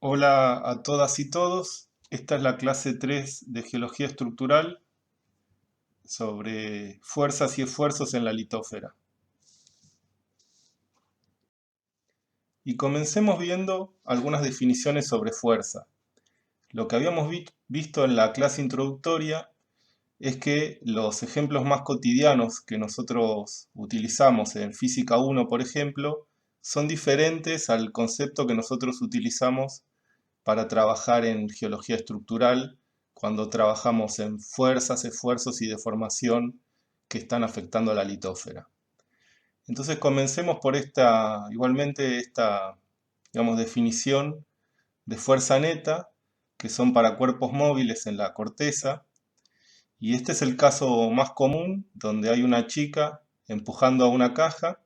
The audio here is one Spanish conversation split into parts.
Hola a todas y todos. Esta es la clase 3 de Geología Estructural sobre fuerzas y esfuerzos en la litósfera. Y comencemos viendo algunas definiciones sobre fuerza. Lo que habíamos visto en la clase introductoria es que los ejemplos más cotidianos que nosotros utilizamos en Física 1, por ejemplo, son diferentes al concepto que nosotros utilizamos para trabajar en geología estructural cuando trabajamos en fuerzas, esfuerzos y deformación que están afectando a la litósfera. Entonces comencemos por esta digamos, definición de fuerza neta, que son para cuerpos móviles en la corteza, y este es el caso más común, donde hay una chica empujando a una caja,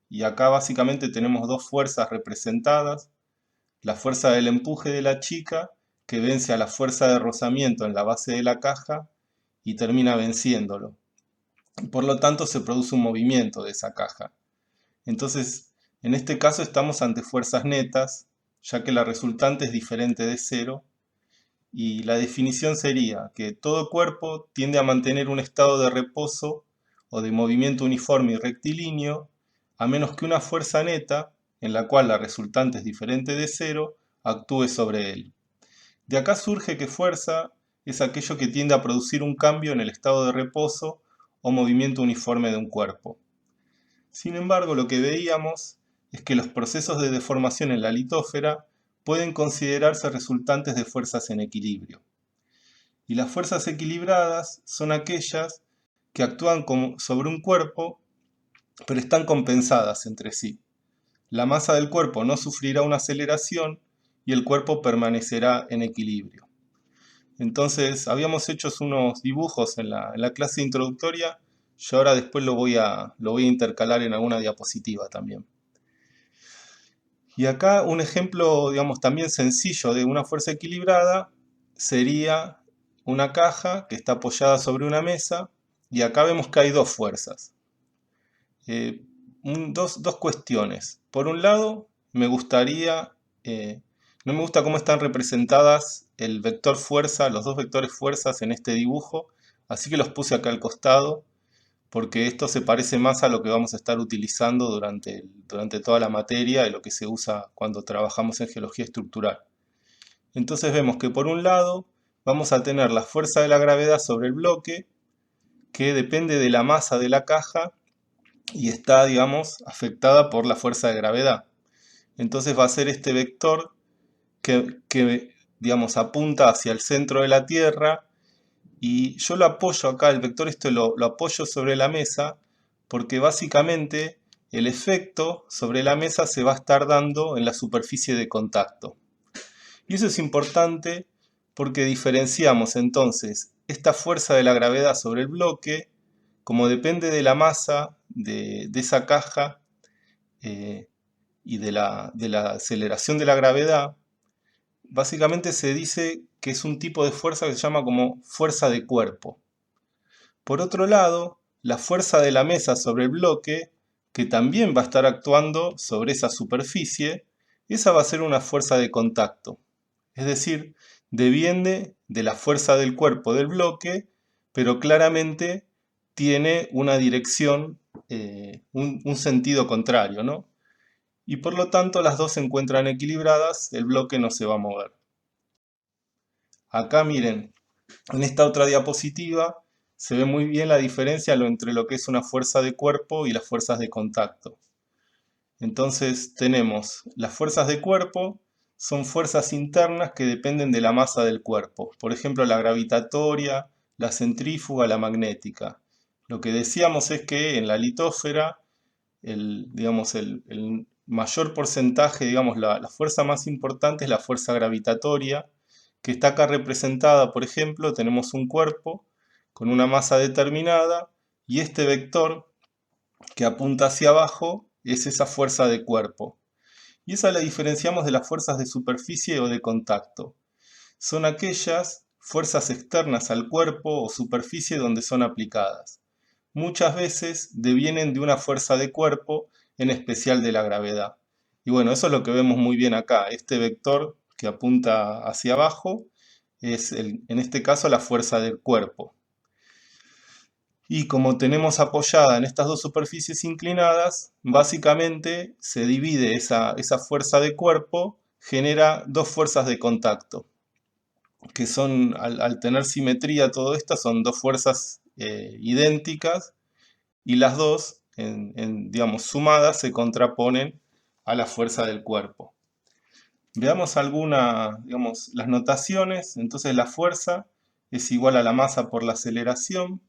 y acá básicamente tenemos dos fuerzas representadas: la fuerza del empuje de la chica, que vence a la fuerza de rozamiento en la base de la caja y termina venciéndolo. Por lo tanto, se produce un movimiento de esa caja. Entonces, en este caso estamos ante fuerzas netas, ya que la resultante es diferente de cero, y la definición sería que todo cuerpo tiende a mantener un estado de reposo o de movimiento uniforme y rectilíneo, a menos que una fuerza neta, en la cual la resultante es diferente de cero, actúe sobre él. De acá surge que fuerza es aquello que tiende a producir un cambio en el estado de reposo o movimiento uniforme de un cuerpo. Sin embargo, lo que veíamos es que los procesos de deformación en la litósfera pueden considerarse resultantes de fuerzas en equilibrio. Y las fuerzas equilibradas son aquellas que actúan sobre un cuerpo, pero están compensadas entre sí. La masa del cuerpo no sufrirá una aceleración y el cuerpo permanecerá en equilibrio. Entonces, habíamos hecho unos dibujos en la clase introductoria. Yo ahora después lo voy a intercalar en alguna diapositiva también. Y acá un ejemplo, digamos, también sencillo de una fuerza equilibrada sería una caja que está apoyada sobre una mesa, y acá vemos que hay dos fuerzas. Dos cuestiones. Por un lado, no me gusta cómo están representadas el vector fuerza, los dos vectores fuerzas en este dibujo, así que los puse acá al costado, porque esto se parece más a lo que vamos a estar utilizando durante toda la materia y lo que se usa cuando trabajamos en geología estructural. Entonces vemos que por un lado vamos a tener la fuerza de la gravedad sobre el bloque, que depende de la masa de la caja y está, digamos, afectada por la fuerza de gravedad. Entonces va a ser este vector que digamos, apunta hacia el centro de la Tierra, y yo lo apoyo acá, el vector lo apoyo sobre la mesa, porque básicamente el efecto sobre la mesa se va a estar dando en la superficie de contacto. Y eso es importante porque diferenciamos entonces esta fuerza de la gravedad sobre el bloque, como depende de la masa de esa caja y de la aceleración de la gravedad. Básicamente se dice que es un tipo de fuerza que se llama como fuerza de cuerpo. Por otro lado, la fuerza de la mesa sobre el bloque, que también va a estar actuando sobre esa superficie, esa va a ser una fuerza de contacto. Es decir, deviene de la fuerza del cuerpo del bloque, pero claramente tiene una dirección, un sentido contrario, ¿no? Y por lo tanto las dos se encuentran equilibradas, el bloque no se va a mover. Acá miren, en esta otra diapositiva se ve muy bien la diferencia entre lo que es una fuerza de cuerpo y las fuerzas de contacto. Entonces tenemos las fuerzas de cuerpo, son fuerzas internas que dependen de la masa del cuerpo. Por ejemplo, la gravitatoria, la centrífuga, la magnética. Lo que decíamos es que en la litósfera, digamos, el mayor porcentaje, digamos, la fuerza más importante es la fuerza gravitatoria, que está acá representada. Por ejemplo, tenemos un cuerpo con una masa determinada, y este vector que apunta hacia abajo es esa fuerza de cuerpo. Y esa la diferenciamos de las fuerzas de superficie o de contacto. Son aquellas fuerzas externas al cuerpo o superficie donde son aplicadas. Muchas veces devienen de una fuerza de cuerpo, en especial de la gravedad. Y bueno, eso es lo que vemos muy bien acá. Este vector que apunta hacia abajo, es en este caso la fuerza del cuerpo. Y como tenemos apoyada en estas dos superficies inclinadas, básicamente se divide esa fuerza de cuerpo, genera dos fuerzas de contacto, que son, al tener simetría todo esto, son dos fuerzas idénticas, y las dos, digamos, sumadas, se contraponen a la fuerza del cuerpo. Veamos digamos, las notaciones. Entonces la fuerza es igual a la masa por la aceleración.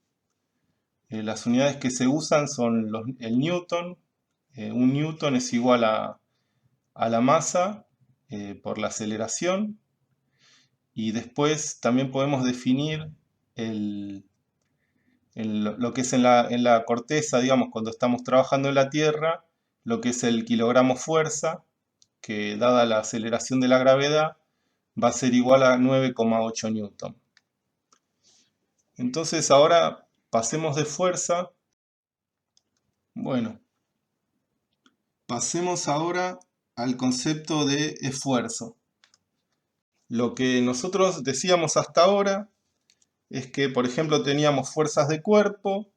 Las unidades que se usan son el newton. Un newton es igual a la masa por la aceleración. Y después también podemos definir lo que es en la corteza, digamos, cuando estamos trabajando en la Tierra, lo que es el kilogramo fuerza, que dada la aceleración de la gravedad, va a ser igual a 9,8 newton. Entonces ahora pasemos de fuerza. Bueno, pasemos ahora al concepto de esfuerzo. Lo que nosotros decíamos hasta ahora es que, por ejemplo, teníamos fuerzas de cuerpo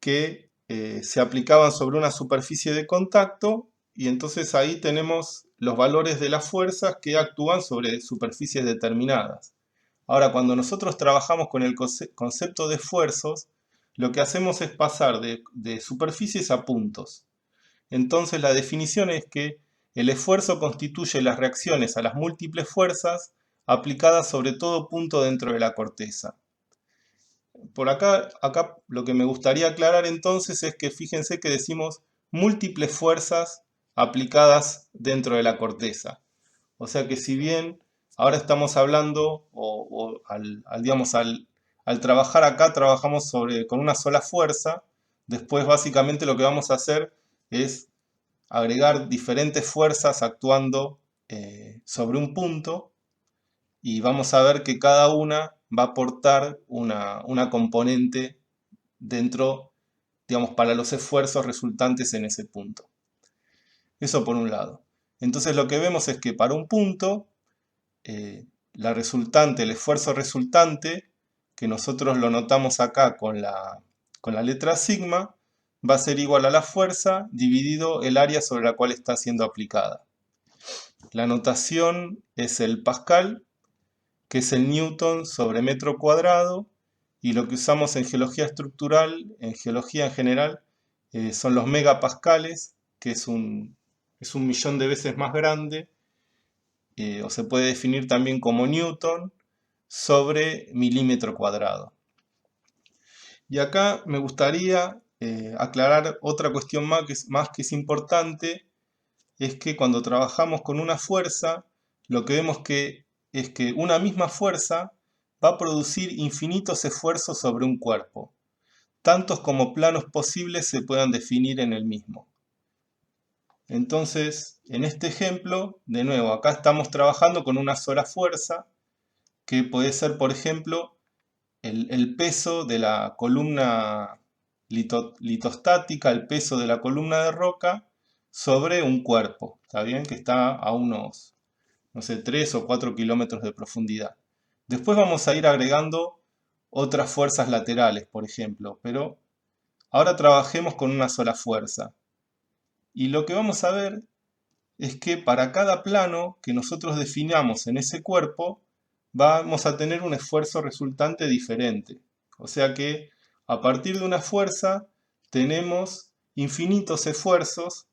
que se aplicaban sobre una superficie de contacto, y entonces ahí tenemos los valores de las fuerzas que actúan sobre superficies determinadas. Ahora, cuando nosotros trabajamos con el concepto de esfuerzos, lo que hacemos es pasar de superficies a puntos. Entonces la definición es que el esfuerzo constituye las reacciones a las múltiples fuerzas aplicadas sobre todo punto dentro de la corteza. Por acá lo que me gustaría aclarar entonces es que fíjense que decimos múltiples fuerzas aplicadas dentro de la corteza. O sea que si bien ahora estamos hablando, digamos, al trabajar acá trabajamos con una sola fuerza, después básicamente lo que vamos a hacer es agregar diferentes fuerzas actuando sobre un punto, y vamos a ver que cada una va a aportar una componente dentro, digamos, para los esfuerzos resultantes en ese punto. Eso por un lado. Entonces lo que vemos es que para un punto, la resultante, el esfuerzo resultante, que nosotros lo notamos acá con la letra sigma, va a ser igual a la fuerza dividido el área sobre la cual está siendo aplicada. La notación es el pascal, que es el newton sobre metro cuadrado, y lo que usamos en geología estructural, en geología en general, son los megapascales, que es un millón de veces más grande, o se puede definir también como newton sobre milímetro cuadrado. Y acá me gustaría aclarar otra cuestión más que es importante, es que cuando trabajamos con una fuerza, lo que vemos es que una misma fuerza va a producir infinitos esfuerzos sobre un cuerpo, tantos como planos posibles se puedan definir en el mismo. Entonces, en este ejemplo, de nuevo, acá estamos trabajando con una sola fuerza, que puede ser, por ejemplo, el peso de la columna litostática, el peso de la columna de roca sobre un cuerpo, ¿está bien? Que está a unos, no sé, 3 o 4 kilómetros de profundidad. Después vamos a ir agregando otras fuerzas laterales, por ejemplo, pero ahora trabajemos con una sola fuerza. Y lo que vamos a ver es que para cada plano que nosotros definamos en ese cuerpo, vamos a tener un esfuerzo resultante diferente. O sea que a partir de una fuerza tenemos infinitos esfuerzos,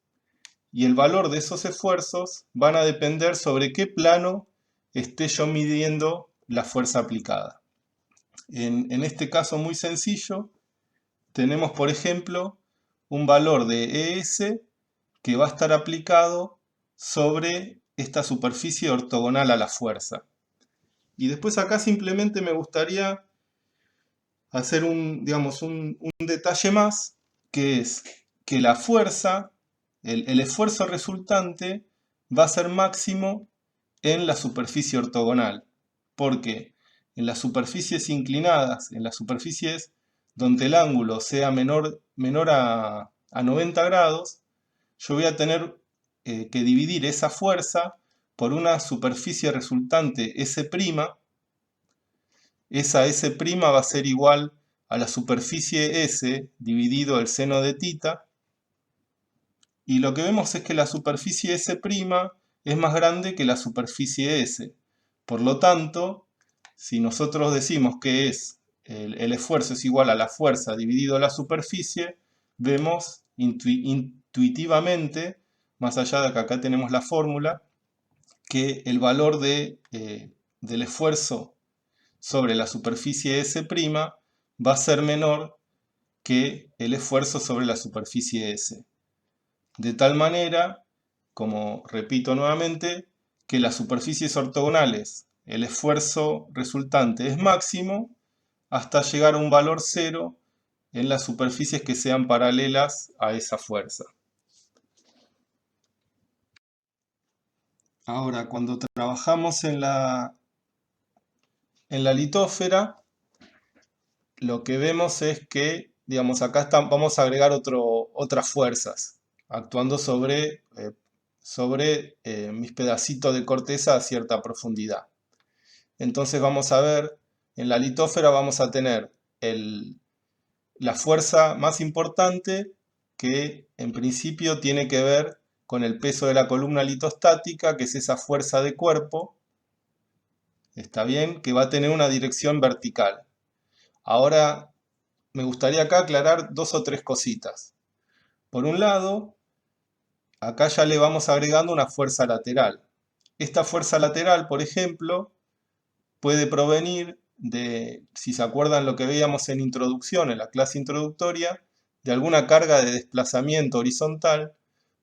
y el valor de esos esfuerzos van a depender sobre qué plano esté yo midiendo la fuerza aplicada. En este caso muy sencillo, tenemos por ejemplo un valor de ES que va a estar aplicado sobre esta superficie ortogonal a la fuerza. Y después acá simplemente me gustaría hacer digamos, un detalle más, que es que la fuerza, el esfuerzo resultante, va a ser máximo en la superficie ortogonal. Porque en las superficies inclinadas, en las superficies donde el ángulo sea menor a 90 grados, yo voy a tener que dividir esa fuerza por una superficie resultante S', esa S' va a ser igual a la superficie S dividido el seno de tita, y lo que vemos es que la superficie S' es más grande que la superficie S. Por lo tanto, si nosotros decimos que el esfuerzo es igual a la fuerza dividido la superficie, vemos intuitivamente, más allá de que acá tenemos la fórmula, que el valor del esfuerzo sobre la superficie S' va a ser menor que el esfuerzo sobre la superficie S. De tal manera, como repito nuevamente, que las superficies ortogonales, el esfuerzo resultante es máximo hasta llegar a un valor cero en las superficies que sean paralelas a esa fuerza. Ahora, cuando trabajamos en la litósfera, lo que vemos es que, digamos, acá vamos a agregar otras fuerzas, actuando sobre mis pedacitos de corteza a cierta profundidad. Entonces vamos a ver, en la litósfera vamos a tener la fuerza más importante, que en principio tiene que ver con el peso de la columna litostática, que es esa fuerza de cuerpo, ¿está bien? Que va a tener una dirección vertical. Ahora, me gustaría acá aclarar dos o tres cositas. Por un lado, acá ya le vamos agregando una fuerza lateral. Esta fuerza lateral, por ejemplo, puede provenir de, si se acuerdan lo que veíamos en introducción, en la clase introductoria, de alguna carga de desplazamiento horizontal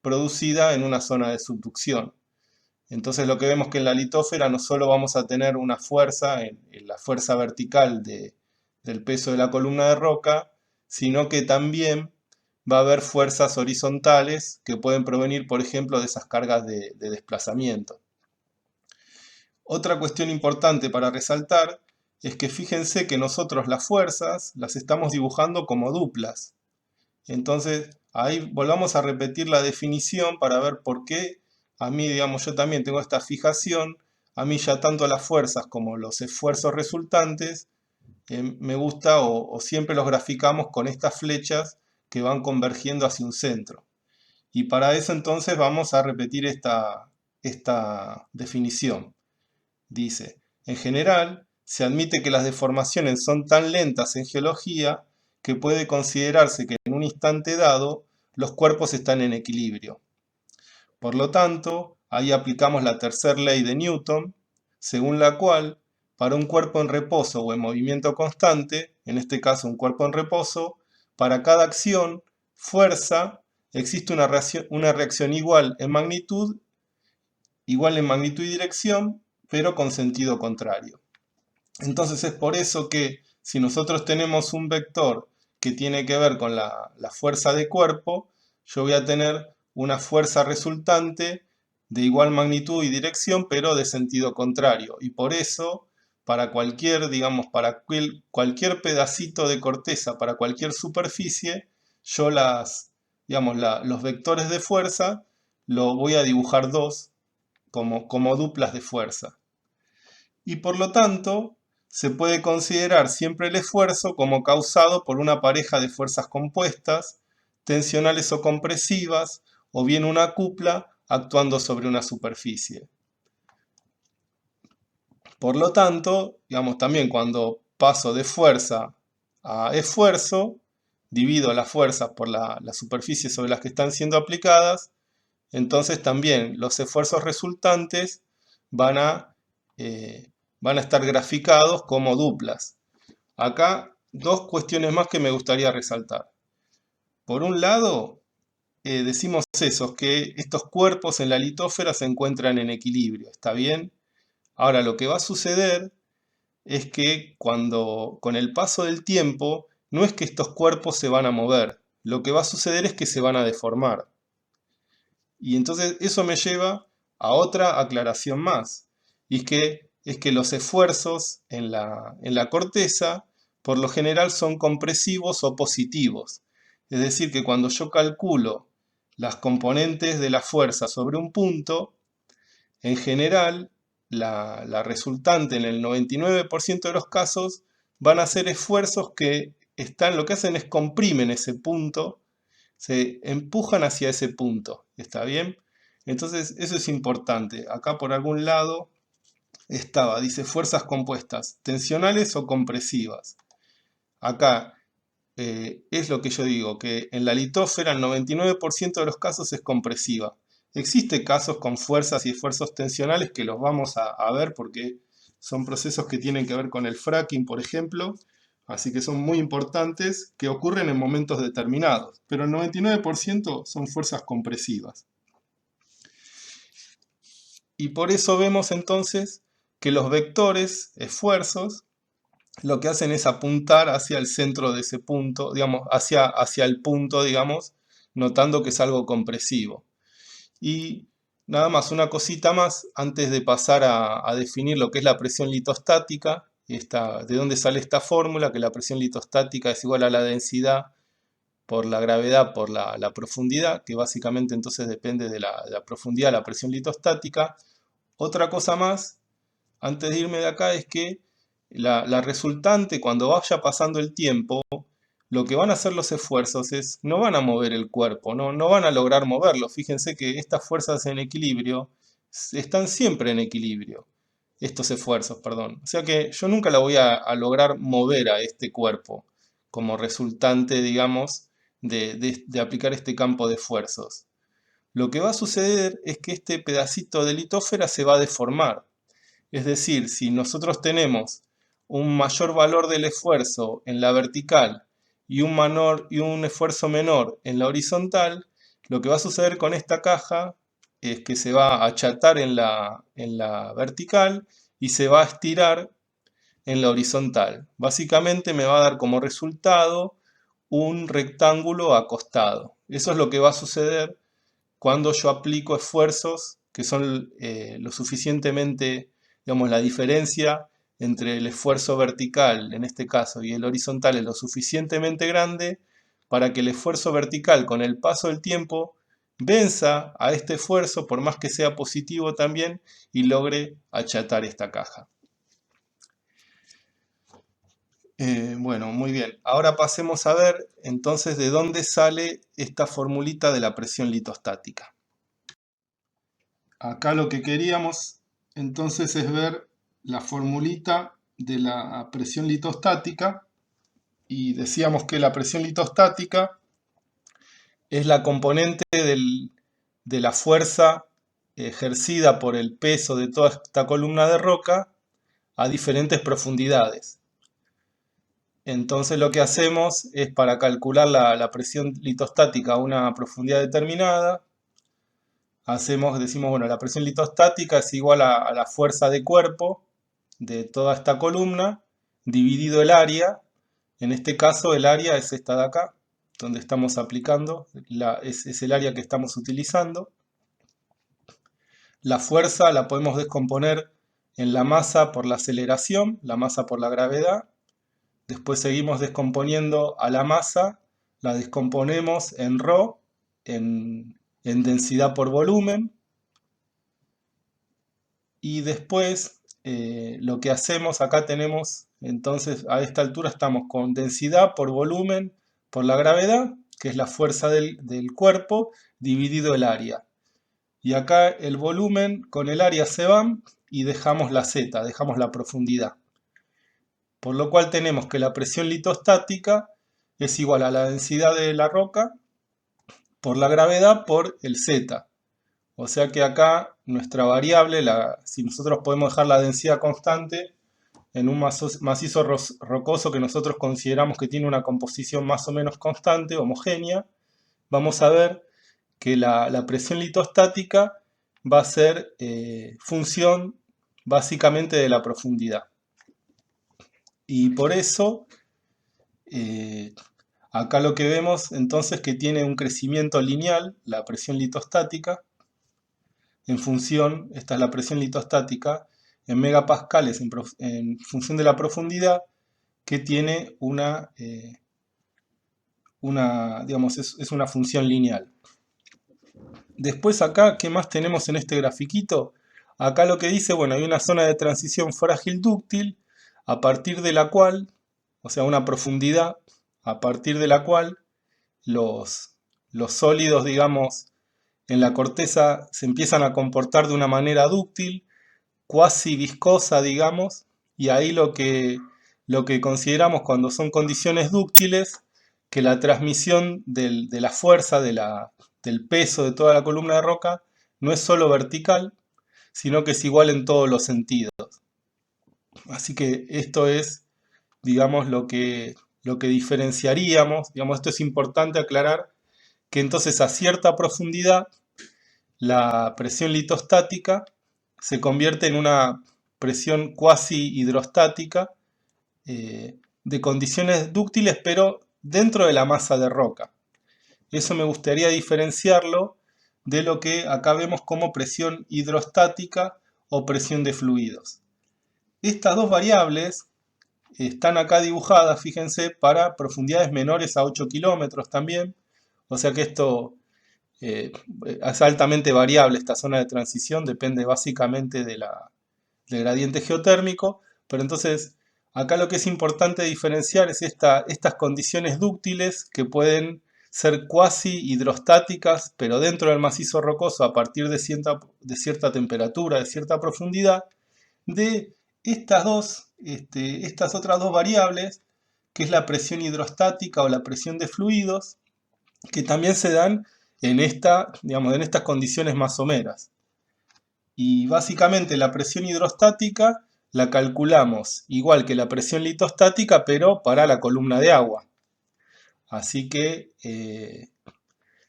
producida en una zona de subducción. Entonces lo que vemos que en la litósfera no solo vamos a tener una fuerza, en la fuerza vertical del peso de la columna de roca, sino que también va a haber fuerzas horizontales que pueden provenir, por ejemplo, de esas cargas de desplazamiento. Otra cuestión importante para resaltar es que fíjense que nosotros las fuerzas las estamos dibujando como duplas. Entonces, ahí volvamos a repetir la definición para ver por qué a mí, digamos, yo también tengo esta fijación. A mí ya tanto las fuerzas como los esfuerzos resultantes me gusta o siempre los graficamos con estas flechas que van convergiendo hacia un centro. Y para eso entonces vamos a repetir esta definición. Dice, en general, se admite que las deformaciones son tan lentas en geología que puede considerarse que en un instante dado los cuerpos están en equilibrio. Por lo tanto, ahí aplicamos la tercera ley de Newton, según la cual, para un cuerpo en reposo o en movimiento constante, en este caso un cuerpo en reposo, para cada acción, fuerza, existe una reacción igual en magnitud y dirección, pero con sentido contrario. Entonces es por eso que si nosotros tenemos un vector que tiene que ver con la fuerza de cuerpo, yo voy a tener una fuerza resultante de igual magnitud y dirección, pero de sentido contrario. Y por eso, para cualquier, digamos, para cualquier pedacito de corteza, para cualquier superficie, yo los vectores de fuerza lo voy a dibujar dos como duplas de fuerza. Y por lo tanto, se puede considerar siempre el esfuerzo como causado por una pareja de fuerzas compuestas, tensionales o compresivas, o bien una cupla actuando sobre una superficie. Por lo tanto, digamos, también cuando paso de fuerza a esfuerzo, divido las fuerzas por las superficies sobre las que están siendo aplicadas, entonces también los esfuerzos resultantes van a estar graficados como duplas. Acá dos cuestiones más que me gustaría resaltar. Por un lado, decimos eso, que estos cuerpos en la litósfera se encuentran en equilibrio, ¿está bien? Ahora, lo que va a suceder es que con el paso del tiempo, no es que estos cuerpos se van a mover, lo que va a suceder es que se van a deformar. Y entonces eso me lleva a otra aclaración más, y es que los esfuerzos en la corteza por lo general son compresivos o positivos. Es decir, que cuando yo calculo las componentes de la fuerza sobre un punto, en general, la resultante en el 99% de los casos van a ser esfuerzos que lo que hacen es comprimen ese punto, se empujan hacia ese punto, ¿está bien? Entonces eso es importante. Acá por algún lado dice fuerzas compuestas, tensionales o compresivas. Acá es lo que yo digo, que en la litósfera el 99% de los casos es compresiva. Existen casos con fuerzas y esfuerzos tensionales que los vamos a ver porque son procesos que tienen que ver con el fracking, por ejemplo, así que son muy importantes, que ocurren en momentos determinados, pero el 99% son fuerzas compresivas. Y por eso vemos entonces que los vectores, esfuerzos, lo que hacen es apuntar hacia el centro de ese punto, digamos, hacia el punto, digamos, notando que es algo compresivo. Y nada más, una cosita más antes de pasar a definir lo que es la presión litostática, de dónde sale esta fórmula, que la presión litostática es igual a la densidad por la gravedad por la profundidad, que básicamente entonces depende de la profundidad de la presión litostática. Otra cosa más, antes de irme de acá, es que la resultante, cuando vaya pasando el tiempo, lo que van a hacer los esfuerzos no van a mover el cuerpo, no van a lograr moverlo. Fíjense que estas fuerzas en equilibrio están siempre en equilibrio, estos esfuerzos, perdón. O sea que yo nunca la voy a lograr mover a este cuerpo como resultante, digamos, de aplicar este campo de esfuerzos. Lo que va a suceder es que este pedacito de litósfera se va a deformar. Es decir, si nosotros tenemos un mayor valor del esfuerzo en la vertical y un esfuerzo menor en la horizontal, lo que va a suceder con esta caja es que se va a achatar en la vertical y se va a estirar en la horizontal. Básicamente me va a dar como resultado un rectángulo acostado. Eso es lo que va a suceder cuando yo aplico esfuerzos que son lo suficientemente, digamos, la diferencia entre el esfuerzo vertical, en este caso, y el horizontal es lo suficientemente grande para que el esfuerzo vertical, con el paso del tiempo, venza a este esfuerzo, por más que sea positivo también, y logre achatar esta caja. Bueno, muy bien. Ahora pasemos a ver entonces de dónde sale esta formulita de la presión litostática. Acá lo que queríamos entonces es ver la formulita de la presión litostática y decíamos que la presión litostática es la componente de la fuerza ejercida por el peso de toda esta columna de roca a diferentes profundidades. Entonces lo que hacemos es, para calcular la presión litostática a una profundidad determinada, decimos, bueno, la presión litostática es igual a la fuerza de cuerpo de toda esta columna dividido el área. En este caso el área es esta de acá, donde estamos aplicando, es el área que estamos utilizando. La fuerza la podemos descomponer en la masa por la aceleración, la masa por la gravedad. Después seguimos descomponiendo a la masa, la descomponemos en ρ, en densidad por volumen. Y después lo que hacemos, acá tenemos, entonces a esta altura estamos con densidad por volumen por la gravedad, que es la fuerza del cuerpo, dividido el área. Y acá el volumen con el área se van y dejamos la z, dejamos la profundidad. Por lo cual tenemos que la presión litostática es igual a la densidad de la roca por la gravedad por el z. O sea que acá nuestra variable, si nosotros podemos dejar la densidad constante en un macizo rocoso que nosotros consideramos que tiene una composición más o menos constante, homogénea, vamos a ver que la presión litostática va a ser función básicamente de la profundidad. Y por eso, acá lo que vemos entonces que tiene un crecimiento lineal, la presión litostática, en función, esta es la presión litostática, en megapascales en función de la profundidad, que tiene digamos, es una función lineal. Después acá, ¿qué más tenemos en este grafiquito? acá lo que dice, bueno, hay una zona de transición frágil dúctil a partir de la cual, o sea, una profundidad a partir de la cual los sólidos, digamos, en la corteza se empiezan a comportar de una manera dúctil, cuasi viscosa, digamos, y ahí lo que consideramos cuando son condiciones dúctiles, que la transmisión de la fuerza, del peso de toda la columna de roca, no es solo vertical, sino que es igual en todos los sentidos. Así que esto es, digamos, lo que diferenciaríamos, digamos, esto es importante aclarar, que entonces a cierta profundidad la presión litostática se convierte en una presión cuasi hidrostática de condiciones dúctiles, pero dentro de la masa de roca. Eso me gustaría diferenciarlo de lo que acá vemos como presión hidrostática o presión de fluidos. Estas dos variables están acá dibujadas, fíjense, para profundidades menores a 8 kilómetros también, o sea que esto es altamente variable, esta zona de transición depende básicamente del gradiente geotérmico, pero entonces acá lo que es importante diferenciar es estas condiciones dúctiles que pueden ser cuasi hidrostáticas, pero dentro del macizo rocoso a partir de cierta temperatura, de cierta profundidad, de estas otras dos variables, que es la presión hidrostática o la presión de fluidos, que también se dan digamos, en estas condiciones más someras. Y básicamente la presión hidrostática la calculamos igual que la presión litostática, pero para la columna de agua. Así que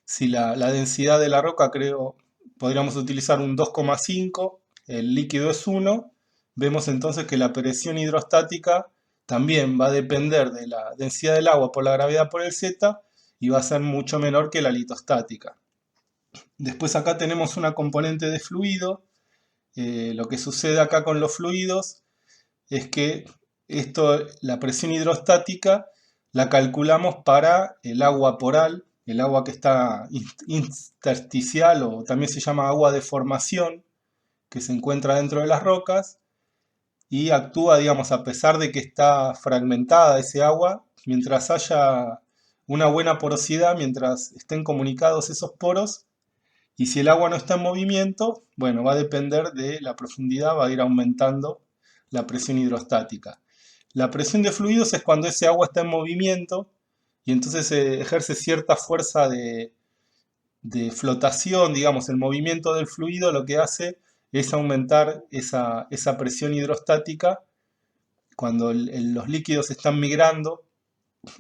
si la densidad de la roca, creo, podríamos utilizar un 2,5, el líquido es 1, vemos entonces que la presión hidrostática también va a depender de la densidad del agua por la gravedad por el Z y va a ser mucho menor que la litostática. Después acá tenemos una componente de fluido. Lo que sucede acá con los fluidos es que la presión hidrostática la calculamos para el agua poral, el agua que está intersticial o también se llama agua de formación, que se encuentra dentro de las rocas y actúa, digamos, a pesar de que está fragmentada ese agua, mientras haya una buena porosidad, mientras estén comunicados esos poros, y si el agua no está en movimiento, bueno, va a depender de la profundidad, va a ir aumentando la presión hidrostática. La presión de fluidos es cuando ese agua está en movimiento y entonces se ejerce cierta fuerza de flotación, digamos, el movimiento del fluido lo que hace es aumentar esa presión hidrostática cuando los líquidos están migrando,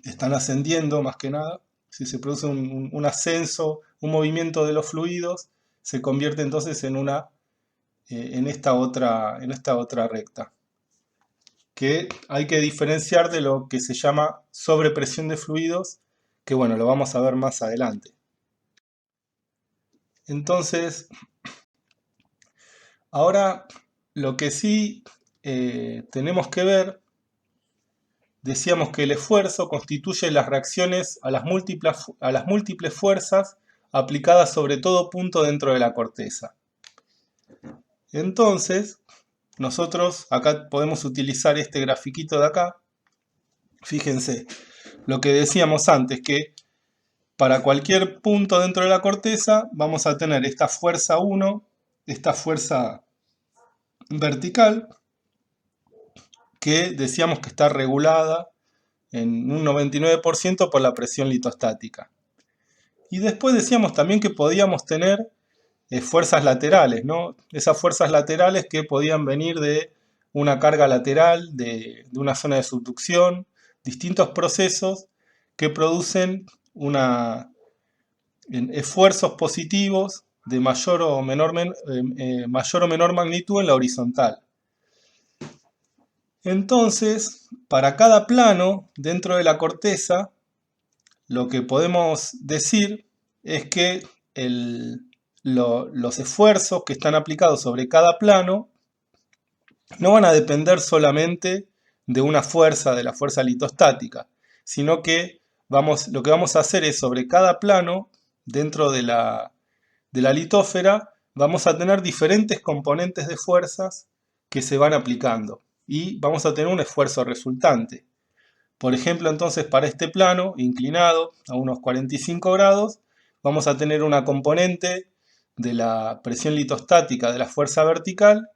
están ascendiendo más que nada. Si se produce un ascenso, un movimiento de los fluidos, se convierte entonces en esta otra recta, que hay que diferenciar de lo que se llama sobrepresión de fluidos, que bueno, lo vamos a ver más adelante. Entonces, ahora lo que sí tenemos que ver, decíamos que el esfuerzo constituye las reacciones a las múltiples fuerzas aplicadas sobre todo punto dentro de la corteza. Entonces, nosotros acá podemos utilizar este grafiquito de acá. Fíjense, lo que decíamos antes, que para cualquier punto dentro de la corteza vamos a tener esta fuerza 1, esta fuerza vertical, que decíamos que está regulada en un 99% por la presión litostática. Y después decíamos también que podíamos tener fuerzas laterales, ¿no? Esas fuerzas laterales que podían venir de una carga lateral, de una zona de subducción, distintos procesos que producen esfuerzos positivos de mayor o menor magnitud en la horizontal. Entonces, para cada plano dentro de la corteza, lo que podemos decir es que los esfuerzos que están aplicados sobre cada plano no van a depender solamente de una fuerza, de la fuerza litostática, sino que lo que vamos a hacer es sobre cada plano, dentro de la litósfera, vamos a tener diferentes componentes de fuerzas que se van aplicando y vamos a tener un esfuerzo resultante. Por ejemplo, entonces para este plano inclinado a unos 45 grados, vamos a tener una componente de la presión litostática de la fuerza vertical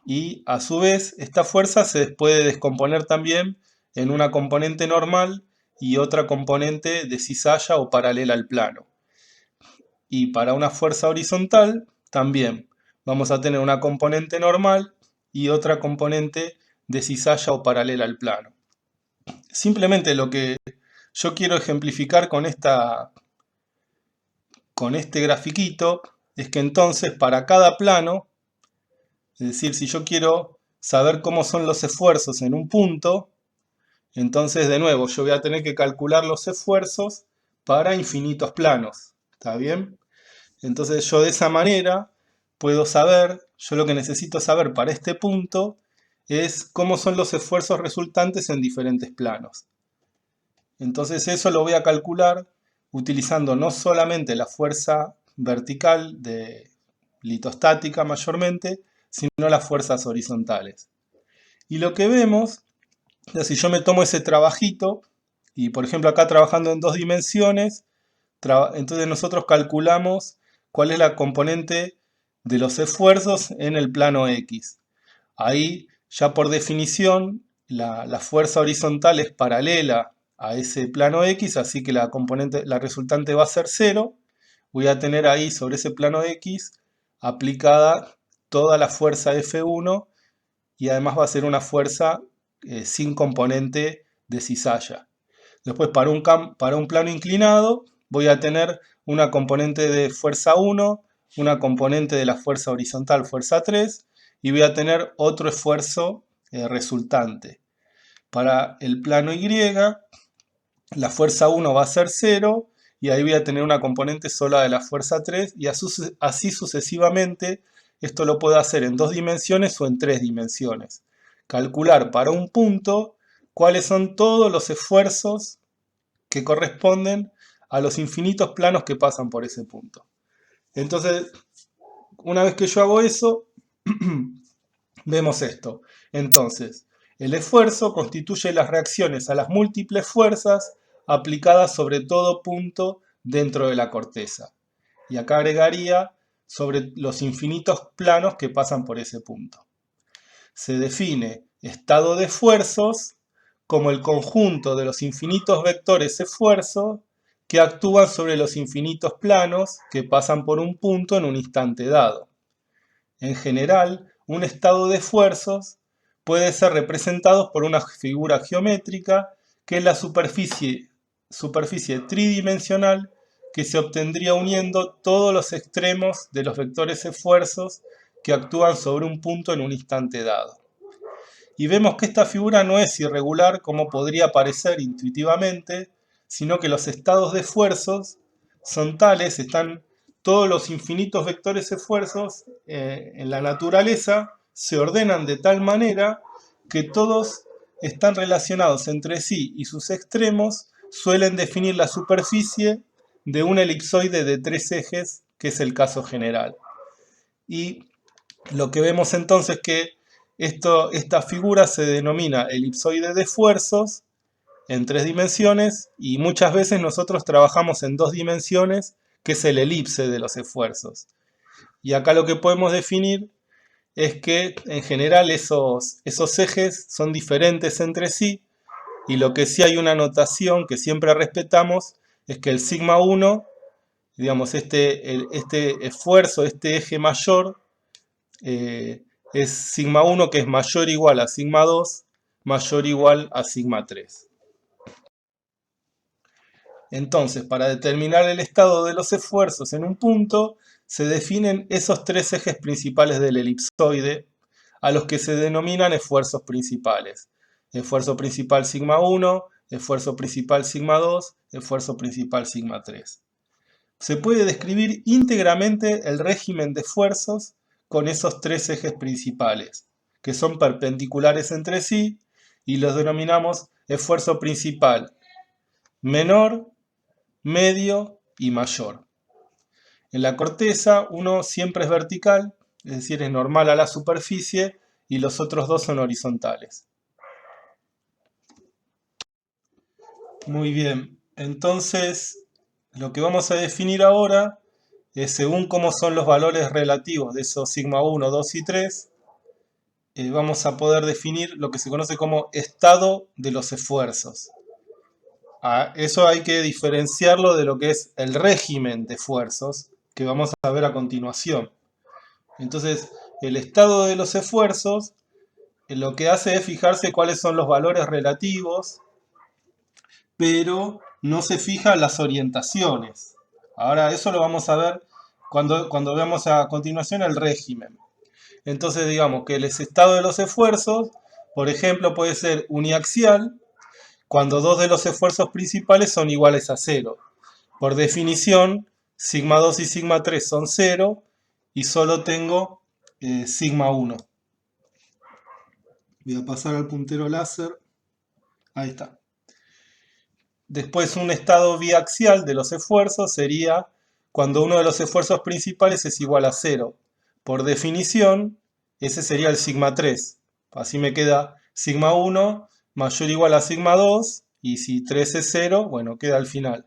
y a su vez esta fuerza se puede descomponer también en una componente normal y otra componente de cizalla o paralela al plano. Y para una fuerza horizontal también vamos a tener una componente normal y otra componente de cizalla o paralela al plano. Simplemente lo que yo quiero ejemplificar con este grafiquito es que entonces para cada plano, es decir, si yo quiero saber cómo son los esfuerzos en un punto, entonces de nuevo yo voy a tener que calcular los esfuerzos para infinitos planos. ¿Está bien? Entonces yo de esa manera puedo saber, yo lo que necesito saber para este punto es cómo son los esfuerzos resultantes en diferentes planos. Entonces eso lo voy a calcular utilizando no solamente la fuerza vertical de litostática mayormente, sino las fuerzas horizontales. Y lo que vemos, si yo me tomo ese trabajito, y por ejemplo acá trabajando en 2 dimensiones, entonces nosotros calculamos cuál es la componente de los esfuerzos en el plano X. Ahí ya por definición la fuerza horizontal es paralela a ese plano X, así que la resultante va a ser 0. Voy a tener ahí sobre ese plano X aplicada toda la fuerza F1 y además va a ser una fuerza sin componente de cizalla. Después para un plano inclinado voy a tener una componente de fuerza 1, una componente de la fuerza horizontal, fuerza 3, y voy a tener otro esfuerzo resultante. Para el plano Y, la fuerza 1 va a ser 0, y ahí voy a tener una componente sola de la fuerza 3, y así sucesivamente. Esto lo puedo hacer en 2 dimensiones o en 3 dimensiones. Calcular para un punto cuáles son todos los esfuerzos que corresponden a los infinitos planos que pasan por ese punto. Entonces, una vez que yo hago eso, vemos esto. Entonces, el esfuerzo constituye las reacciones a las múltiples fuerzas aplicadas sobre todo punto dentro de la corteza. Y acá agregaría sobre los infinitos planos que pasan por ese punto. Se define estado de esfuerzos como el conjunto de los infinitos vectores esfuerzo que actúan sobre los infinitos planos que pasan por un punto en un instante dado. En general, un estado de esfuerzos puede ser representado por una figura geométrica que es la superficie tridimensional que se obtendría uniendo todos los extremos de los vectores esfuerzos que actúan sobre un punto en un instante dado. Y vemos que esta figura no es irregular como podría parecer intuitivamente, sino que los estados de esfuerzos son tales, están todos los infinitos vectores esfuerzos en la naturaleza, se ordenan de tal manera que todos están relacionados entre sí y sus extremos suelen definir la superficie de un elipsoide de 3 ejes, que es el caso general. Y lo que vemos entonces que esta figura se denomina elipsoide de esfuerzos en 3 dimensiones y muchas veces nosotros trabajamos en 2 dimensiones, que es el elipse de los esfuerzos. Y acá lo que podemos definir es que en general esos ejes son diferentes entre sí, y lo que sí hay una notación que siempre respetamos es que el sigma 1, digamos este esfuerzo, este eje mayor, es sigma 1 que es mayor o igual a sigma 2, mayor o igual a sigma 3. Entonces, para determinar el estado de los esfuerzos en un punto, se definen esos 3 ejes principales del elipsoide, a los que se denominan esfuerzos principales. Esfuerzo principal sigma 1, esfuerzo principal sigma 2, esfuerzo principal sigma 3. Se puede describir íntegramente el régimen de esfuerzos con esos 3 ejes principales, que son perpendiculares entre sí, y los denominamos esfuerzo principal menor, medio y mayor. En la corteza uno siempre es vertical, es decir, es normal a la superficie, y los otros dos son horizontales. Muy bien, entonces lo que vamos a definir ahora es según cómo son los valores relativos de esos sigma 1, 2 y 3, vamos a poder definir lo que se conoce como estado de los esfuerzos. Eso hay que diferenciarlo de lo que es el régimen de esfuerzos, que vamos a ver a continuación. Entonces, el estado de los esfuerzos lo que hace es fijarse cuáles son los valores relativos, pero no se fijan las orientaciones. Ahora, eso lo vamos a ver cuando veamos a continuación el régimen. Entonces, digamos que el estado de los esfuerzos, por ejemplo, puede ser uniaxial, cuando dos de los esfuerzos principales son iguales a 0. Por definición, sigma 2 y sigma 3 son 0 y solo tengo sigma 1. Voy a pasar al puntero láser. Ahí está. Después, un estado biaxial de los esfuerzos sería cuando uno de los esfuerzos principales es igual a 0. Por definición, ese sería el sigma 3. Así me queda sigma 1 mayor o igual a sigma 2, y si 3 es 0, bueno, queda al final.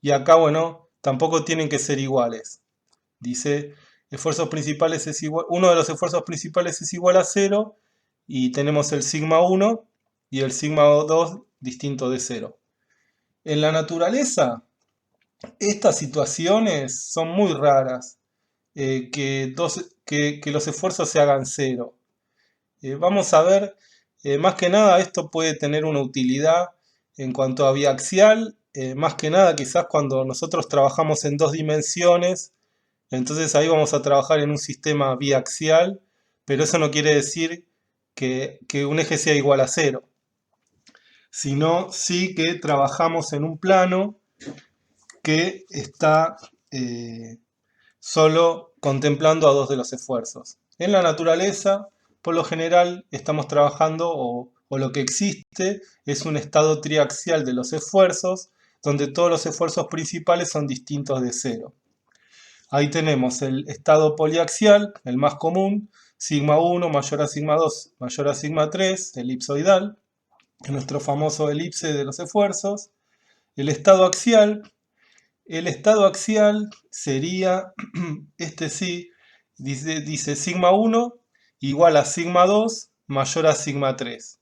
Y acá, bueno, tampoco tienen que ser iguales. Dice, esfuerzos principales es igual, uno de los esfuerzos principales es igual a 0, y tenemos el sigma 1 y el sigma 2 distinto de 0. En la naturaleza, estas situaciones son muy raras, que los esfuerzos se hagan 0. Vamos a ver, más que nada esto puede tener una utilidad en cuanto a biaxial, más que nada quizás cuando nosotros trabajamos en 2 dimensiones, entonces ahí vamos a trabajar en un sistema biaxial, pero eso no quiere decir que un eje sea igual a 0, sino sí que trabajamos en un plano que está solo contemplando a dos de los esfuerzos. En la naturaleza, por lo general, estamos trabajando o lo que existe es un estado triaxial de los esfuerzos, donde todos los esfuerzos principales son distintos de 0. Ahí tenemos el estado poliaxial, el más común, sigma 1 mayor a sigma 2 mayor a sigma 3, elipsoidal, nuestro famoso elipse de los esfuerzos. El estado axial sería, este sí, dice sigma 1 igual a sigma 2 mayor a sigma 3.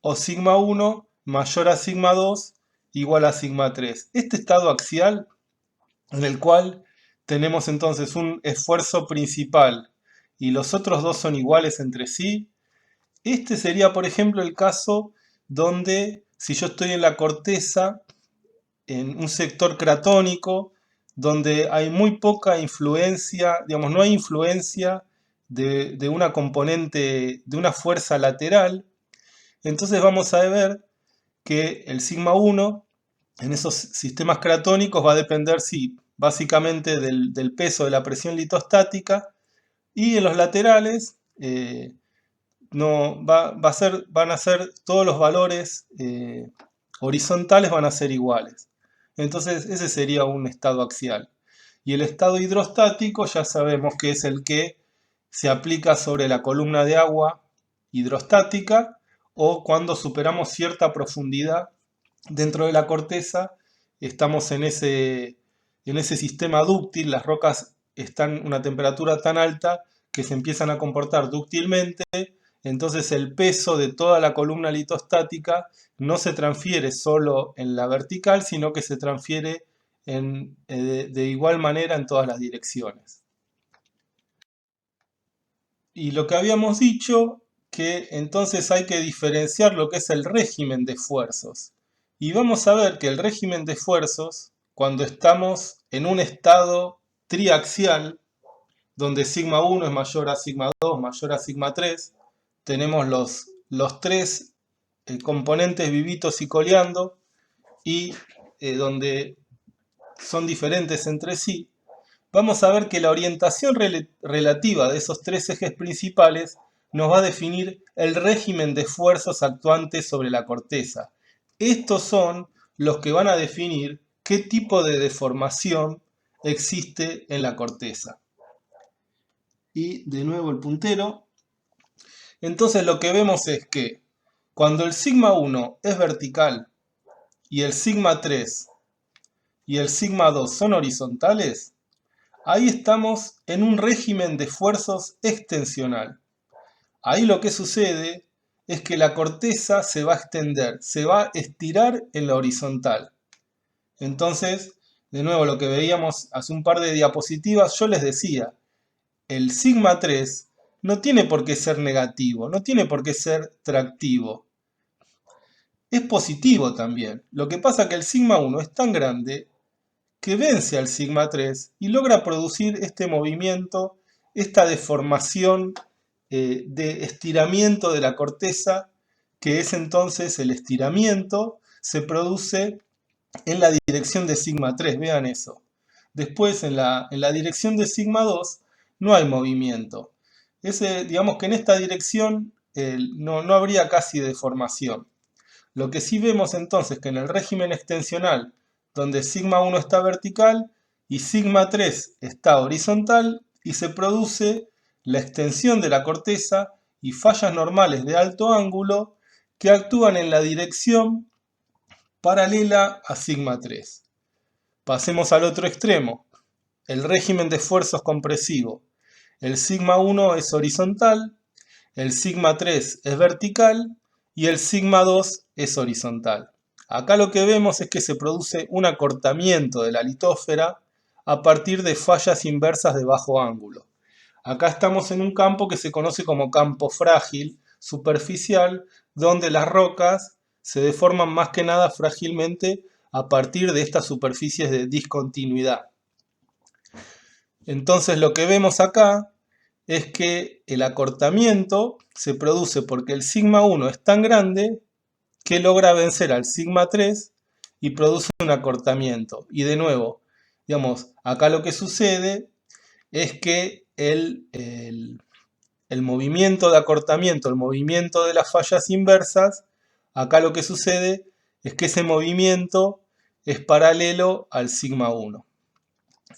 O sigma 1 mayor a sigma 2 igual a sigma 3. Este estado axial, en el cual tenemos entonces un esfuerzo principal y los otros dos son iguales entre sí, este sería, por ejemplo, el caso donde si yo estoy en la corteza, en un sector cratónico, donde hay muy poca influencia, digamos, no hay influencia de una componente, de una fuerza lateral, entonces vamos a ver que el sigma 1 en esos sistemas cratónicos va a depender, sí, básicamente del peso de la presión litostática, y en los laterales no, van a ser todos los valores horizontales van a ser iguales. Entonces ese sería un estado axial. Y el estado hidrostático ya sabemos que es el que se aplica sobre la columna de agua hidrostática, o cuando superamos cierta profundidad dentro de la corteza, estamos en ese sistema dúctil, las rocas están a una temperatura tan alta que se empiezan a comportar dúctilmente, entonces el peso de toda la columna litostática no se transfiere solo en la vertical, sino que se transfiere de igual manera en todas las direcciones. Y lo que habíamos dicho, que entonces hay que diferenciar lo que es el régimen de esfuerzos. Y vamos a ver que el régimen de esfuerzos, cuando estamos en un estado triaxial, donde sigma 1 es mayor a sigma 2, mayor a sigma 3, tenemos los tres componentes vivitos y coleando, y donde son diferentes entre sí, vamos a ver que la orientación relativa de esos tres ejes principales nos va a definir el régimen de esfuerzos actuantes sobre la corteza. Estos son los que van a definir qué tipo de deformación existe en la corteza. Y de nuevo el puntero. Entonces lo que vemos es que cuando el sigma 1 es vertical y el sigma 3 y el sigma 2 son horizontales, ahí estamos en un régimen de esfuerzos extensional. Ahí lo que sucede es que la corteza se va a extender, se va a estirar en la horizontal. Entonces, de nuevo, lo que veíamos hace un par de diapositivas, yo les decía, el sigma 3 no tiene por qué ser negativo, no tiene por qué ser tractivo. Es positivo también. Lo que pasa es que el sigma 1 es tan grande que vence al sigma 3 y logra producir este movimiento, esta deformación de estiramiento de la corteza, que es entonces el estiramiento, se produce en la dirección de sigma 3, vean eso. Después en la dirección de sigma 2 no hay movimiento. Digamos que en esta dirección no habría casi deformación. Lo que sí vemos entonces que en el régimen extensional, donde sigma 1 está vertical y sigma 3 está horizontal, y se produce la extensión de la corteza y fallas normales de alto ángulo que actúan en la dirección paralela a sigma 3. Pasemos al otro extremo, el régimen de esfuerzos compresivos. El sigma 1 es horizontal, el sigma 3 es vertical y el sigma 2 es horizontal. Acá lo que vemos es que se produce un acortamiento de la litósfera a partir de fallas inversas de bajo ángulo. Acá estamos en un campo que se conoce como campo frágil, superficial, donde las rocas se deforman más que nada frágilmente a partir de estas superficies de discontinuidad. Entonces lo que vemos acá es que el acortamiento se produce porque el sigma 1 es tan grande que logra vencer al sigma 3 y produce un acortamiento. Y de nuevo, digamos, acá lo que sucede es que el movimiento de acortamiento, el movimiento de las fallas inversas, acá lo que sucede es que ese movimiento es paralelo al sigma 1.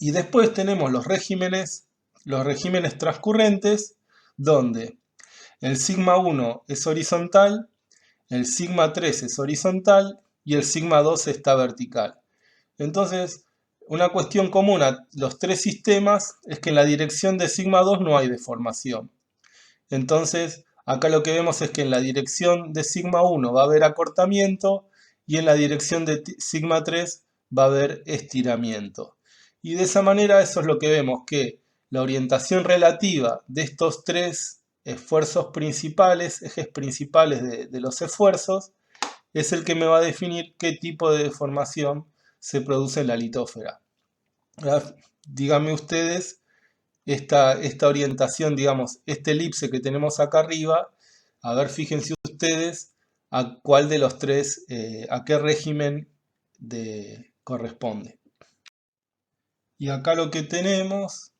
Y después tenemos los regímenes transcurrentes, donde el sigma 1 es horizontal, el sigma 3 es horizontal y el sigma 2 está vertical. Entonces, una cuestión común a los tres sistemas es que en la dirección de sigma 2 no hay deformación. Entonces, acá lo que vemos es que en la dirección de sigma 1 va a haber acortamiento y en la dirección de sigma 3 va a haber estiramiento. Y de esa manera eso es lo que vemos, que la orientación relativa de estos tres esfuerzos principales, ejes principales de los esfuerzos, es el que me va a definir qué tipo de deformación se produce en la litósfera. Ahora, díganme ustedes esta orientación, digamos, este elipse que tenemos acá arriba, a ver, fíjense ustedes a cuál de los tres, a qué régimen corresponde. Y acá lo que tenemos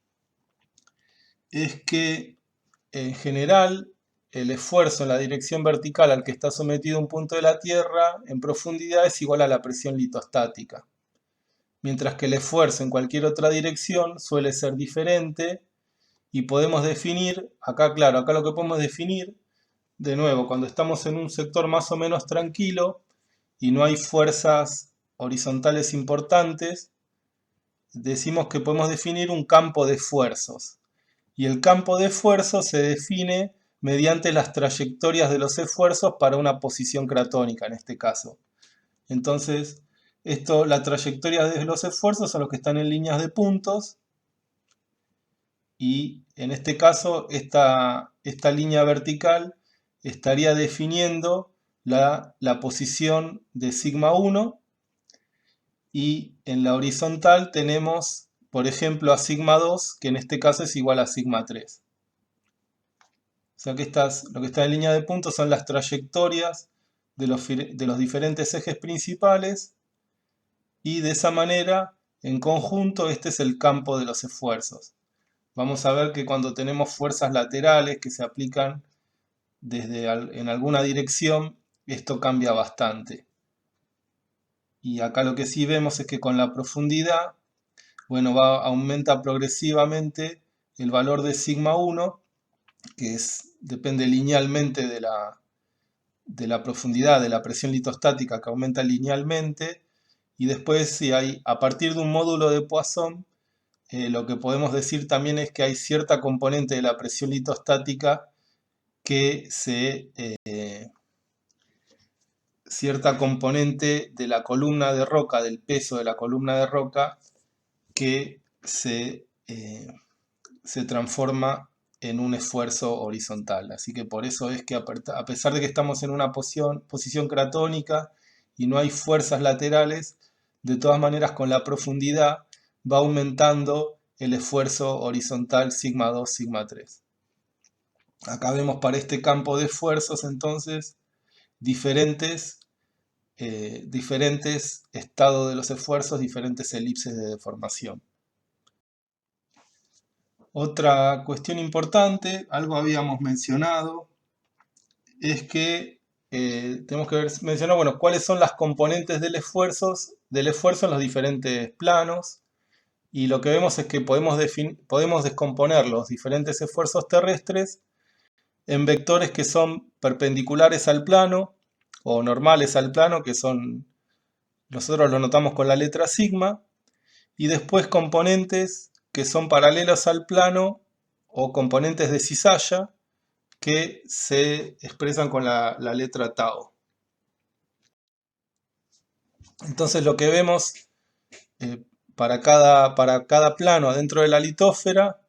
es que en general el esfuerzo en la dirección vertical al que está sometido un punto de la Tierra en profundidad es igual a la presión litostática, mientras que el esfuerzo en cualquier otra dirección suele ser diferente y podemos definir, acá claro, acá lo que podemos definir, de nuevo, cuando estamos en un sector más o menos tranquilo y no hay fuerzas horizontales importantes, decimos que podemos definir un campo de esfuerzos. Y el campo de esfuerzos se define mediante las trayectorias de los esfuerzos para una posición cratónica, en este caso. Entonces, la trayectoria de los esfuerzos son los que están en líneas de puntos, y en este caso esta línea vertical estaría definiendo la posición de sigma 1, y en la horizontal tenemos, por ejemplo, a sigma 2, que en este caso es igual a sigma 3. O sea que lo que está en línea de puntos son las trayectorias de los diferentes ejes principales, y de esa manera, en conjunto, este es el campo de los esfuerzos. Vamos a ver que cuando tenemos fuerzas laterales que se aplican en alguna dirección, esto cambia bastante. Y acá lo que sí vemos es que con la profundidad bueno, aumenta progresivamente el valor de sigma 1, que depende linealmente de la profundidad de la presión litostática, que aumenta linealmente. Y después, si hay, a partir de un módulo de Poisson, lo que podemos decir también es que hay cierta componente de la presión litostática que cierta componente de la columna de roca, del peso de la columna de roca, que se transforma en un esfuerzo horizontal. Así que por eso es que a pesar de que estamos en una posición cratónica y no hay fuerzas laterales, de todas maneras con la profundidad va aumentando el esfuerzo horizontal sigma 2, sigma 3. Acá vemos para este campo de esfuerzos entonces diferentes estados de los esfuerzos, diferentes elipses de deformación. Otra cuestión importante, algo habíamos mencionado, es que tenemos que mencionar, bueno, cuáles son las componentes del esfuerzo en los diferentes planos. Y lo que vemos es que podemos descomponer los diferentes esfuerzos terrestres en vectores que son perpendiculares al plano o normales al plano, que son, nosotros lo notamos con la letra sigma, y después componentes que son paralelos al plano o componentes de cizalla que se expresan con la letra tau. Entonces lo que vemos para cada plano adentro de la litósfera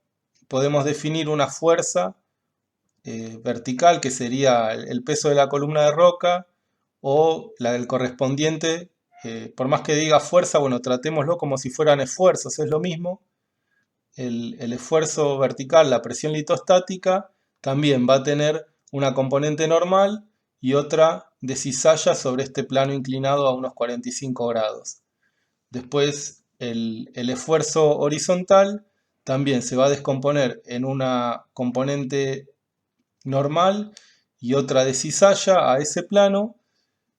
podemos definir una fuerza vertical, que sería el peso de la columna de roca, o la del correspondiente, por más que diga fuerza, bueno, tratémoslo como si fueran esfuerzos, es lo mismo. El esfuerzo vertical, la presión litostática, también va a tener una componente normal y otra de cizalla sobre este plano inclinado a unos 45 grados. Después el esfuerzo horizontal también se va a descomponer en una componente normal y otra de cizalla a ese plano.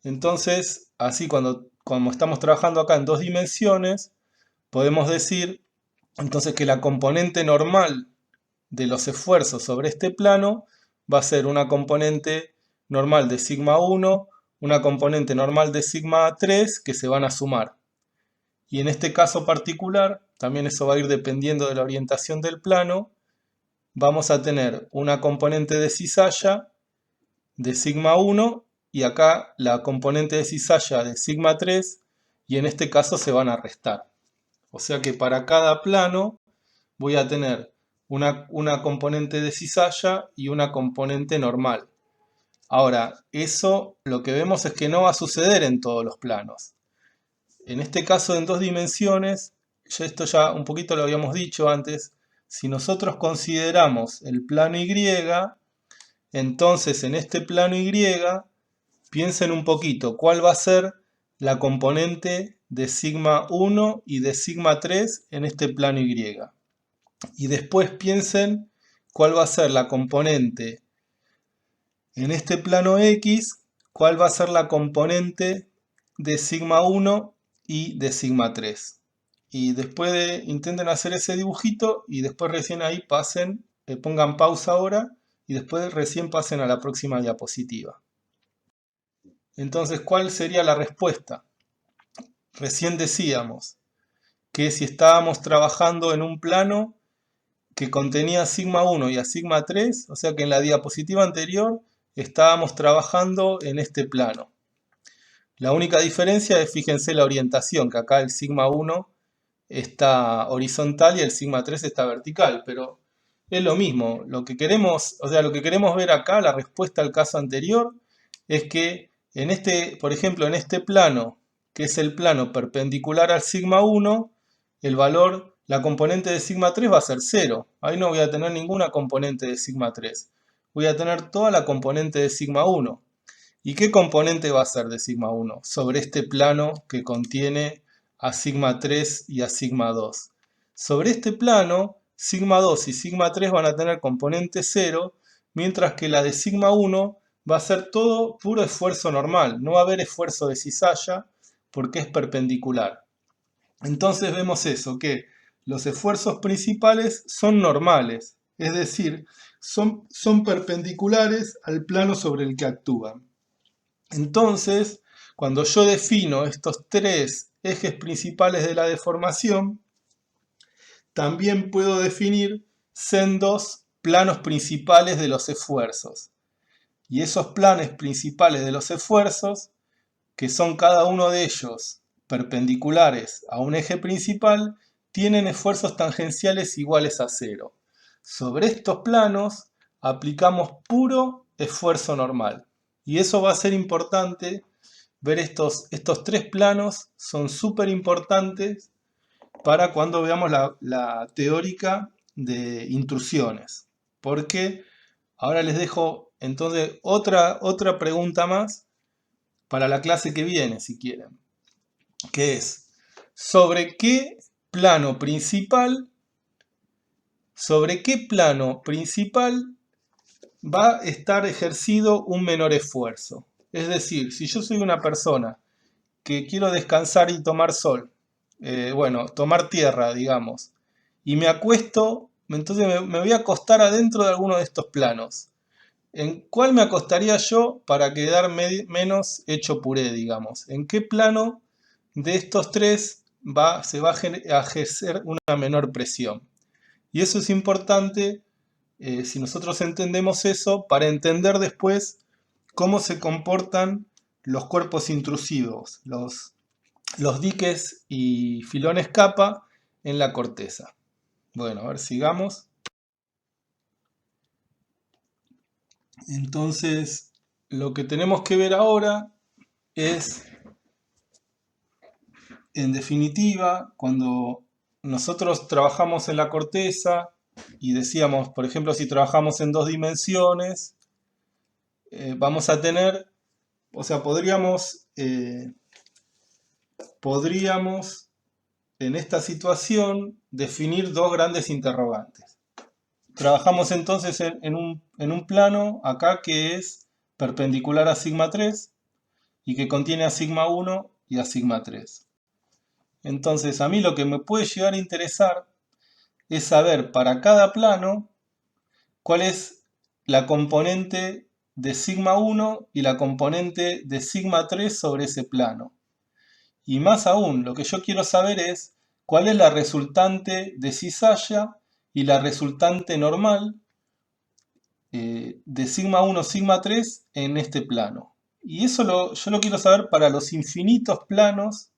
Entonces, así cuando estamos trabajando acá en dos dimensiones, podemos decir entonces que la componente normal de los esfuerzos sobre este plano va a ser una componente normal de sigma 1, una componente normal de sigma 3 que se van a sumar. Y en este caso particular, también eso va a ir dependiendo de la orientación del plano, vamos a tener una componente de cizalla de sigma 1 y acá la componente de cizalla de sigma 3, y en este caso se van a restar. O sea que para cada plano voy a tener una componente de cizalla y una componente normal. Ahora, eso lo que vemos es que no va a suceder en todos los planos. En este caso, en dos dimensiones, esto ya un poquito lo habíamos dicho antes, si nosotros consideramos el plano Y, entonces en este plano Y, piensen un poquito cuál va a ser la componente de sigma 1 y de sigma 3 en este plano Y. Y después piensen cuál va a ser la componente en este plano X, cuál va a ser la componente de sigma 1 y de sigma 3. Y después intenten hacer ese dibujito y después recién ahí pasen, pongan pausa ahora y después recién pasen a la próxima diapositiva. Entonces, ¿cuál sería la respuesta? Recién decíamos que si estábamos trabajando en un plano que contenía sigma 1 y a sigma 3, o sea que en la diapositiva anterior estábamos trabajando en este plano. La única diferencia es, fíjense, la orientación, que acá el sigma 1 está horizontal y el sigma 3 está vertical, pero es lo mismo. Lo que queremos ver acá, la respuesta al caso anterior, es que por ejemplo, en este plano, que es el plano perpendicular al sigma 1, el valor, la componente de sigma 3 va a ser 0. Ahí no voy a tener ninguna componente de sigma 3. Voy a tener toda la componente de sigma 1. ¿Y qué componente va a ser de sigma 1 sobre este plano que contiene a sigma 3 y a sigma 2? Sobre este plano, sigma 2 y sigma 3 van a tener componente 0, mientras que la de sigma 1 va a ser todo puro esfuerzo normal. No va a haber esfuerzo de cizalla porque es perpendicular. Entonces vemos eso, que los esfuerzos principales son normales, es decir, son perpendiculares al plano sobre el que actúan. Entonces, cuando yo defino estos tres ejes principales de la deformación, también puedo definir sendos planos principales de los esfuerzos. Y esos planes principales de los esfuerzos, que son cada uno de ellos perpendiculares a un eje principal, tienen esfuerzos tangenciales iguales a 0. Sobre estos planos aplicamos puro esfuerzo normal. Y eso va a ser importante ver estos tres planos, son súper importantes para cuando veamos la teórica de intrusiones. Porque ahora les dejo entonces otra pregunta más para la clase que viene, si quieren, que es ¿sobre qué plano principal va a estar ejercido un menor esfuerzo? Es decir, si yo soy una persona que quiero descansar y tomar sol, tomar tierra, digamos, y me acuesto, entonces me voy a acostar adentro de alguno de estos planos. ¿En cuál me acostaría yo para quedar menos hecho puré, digamos? ¿En qué plano de estos tres se va a ejercer una menor presión? Y eso es importante, si nosotros entendemos eso, para entender después cómo se comportan los cuerpos intrusivos, los diques y filones capa en la corteza. Bueno, a ver, sigamos. Entonces, lo que tenemos que ver ahora es, en definitiva, cuando nosotros trabajamos en la corteza y decíamos, por ejemplo, si trabajamos en 2 dimensiones, vamos a tener, o sea, podríamos en esta situación definir 2 grandes interrogantes. Trabajamos entonces en un plano acá que es perpendicular a sigma 3 y que contiene a sigma 1 y a sigma 3. Entonces a mí lo que me puede llegar a interesar es saber para cada plano cuál es la componente de sigma 1 y la componente de sigma 3 sobre ese plano. Y más aún, lo que yo quiero saber es cuál es la resultante de cizalla y la resultante normal de sigma 1, sigma 3 en este plano. Y eso yo lo quiero saber para los infinitos planos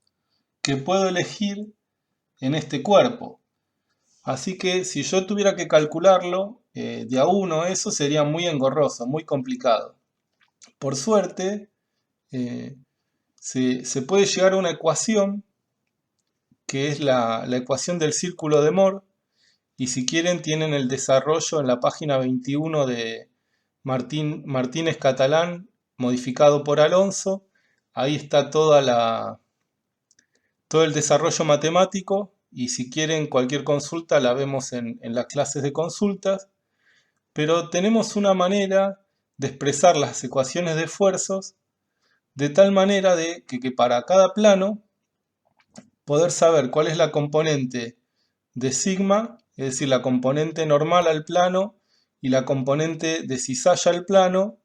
que puedo elegir en este cuerpo. Así que si yo tuviera que calcularlo de a uno, eso sería muy engorroso, muy complicado. Por suerte, se puede llegar a una ecuación que es la ecuación del círculo de Moore, y si quieren tienen el desarrollo en la página 21 de Martínez Catalán, modificado por Alonso. Ahí está todo el desarrollo matemático, y si quieren cualquier consulta la vemos en las clases de consultas. Pero tenemos una manera de expresar las ecuaciones de esfuerzos de tal manera que para cada plano poder saber cuál es la componente de sigma, es decir, la componente normal al plano y la componente de cizalla al plano,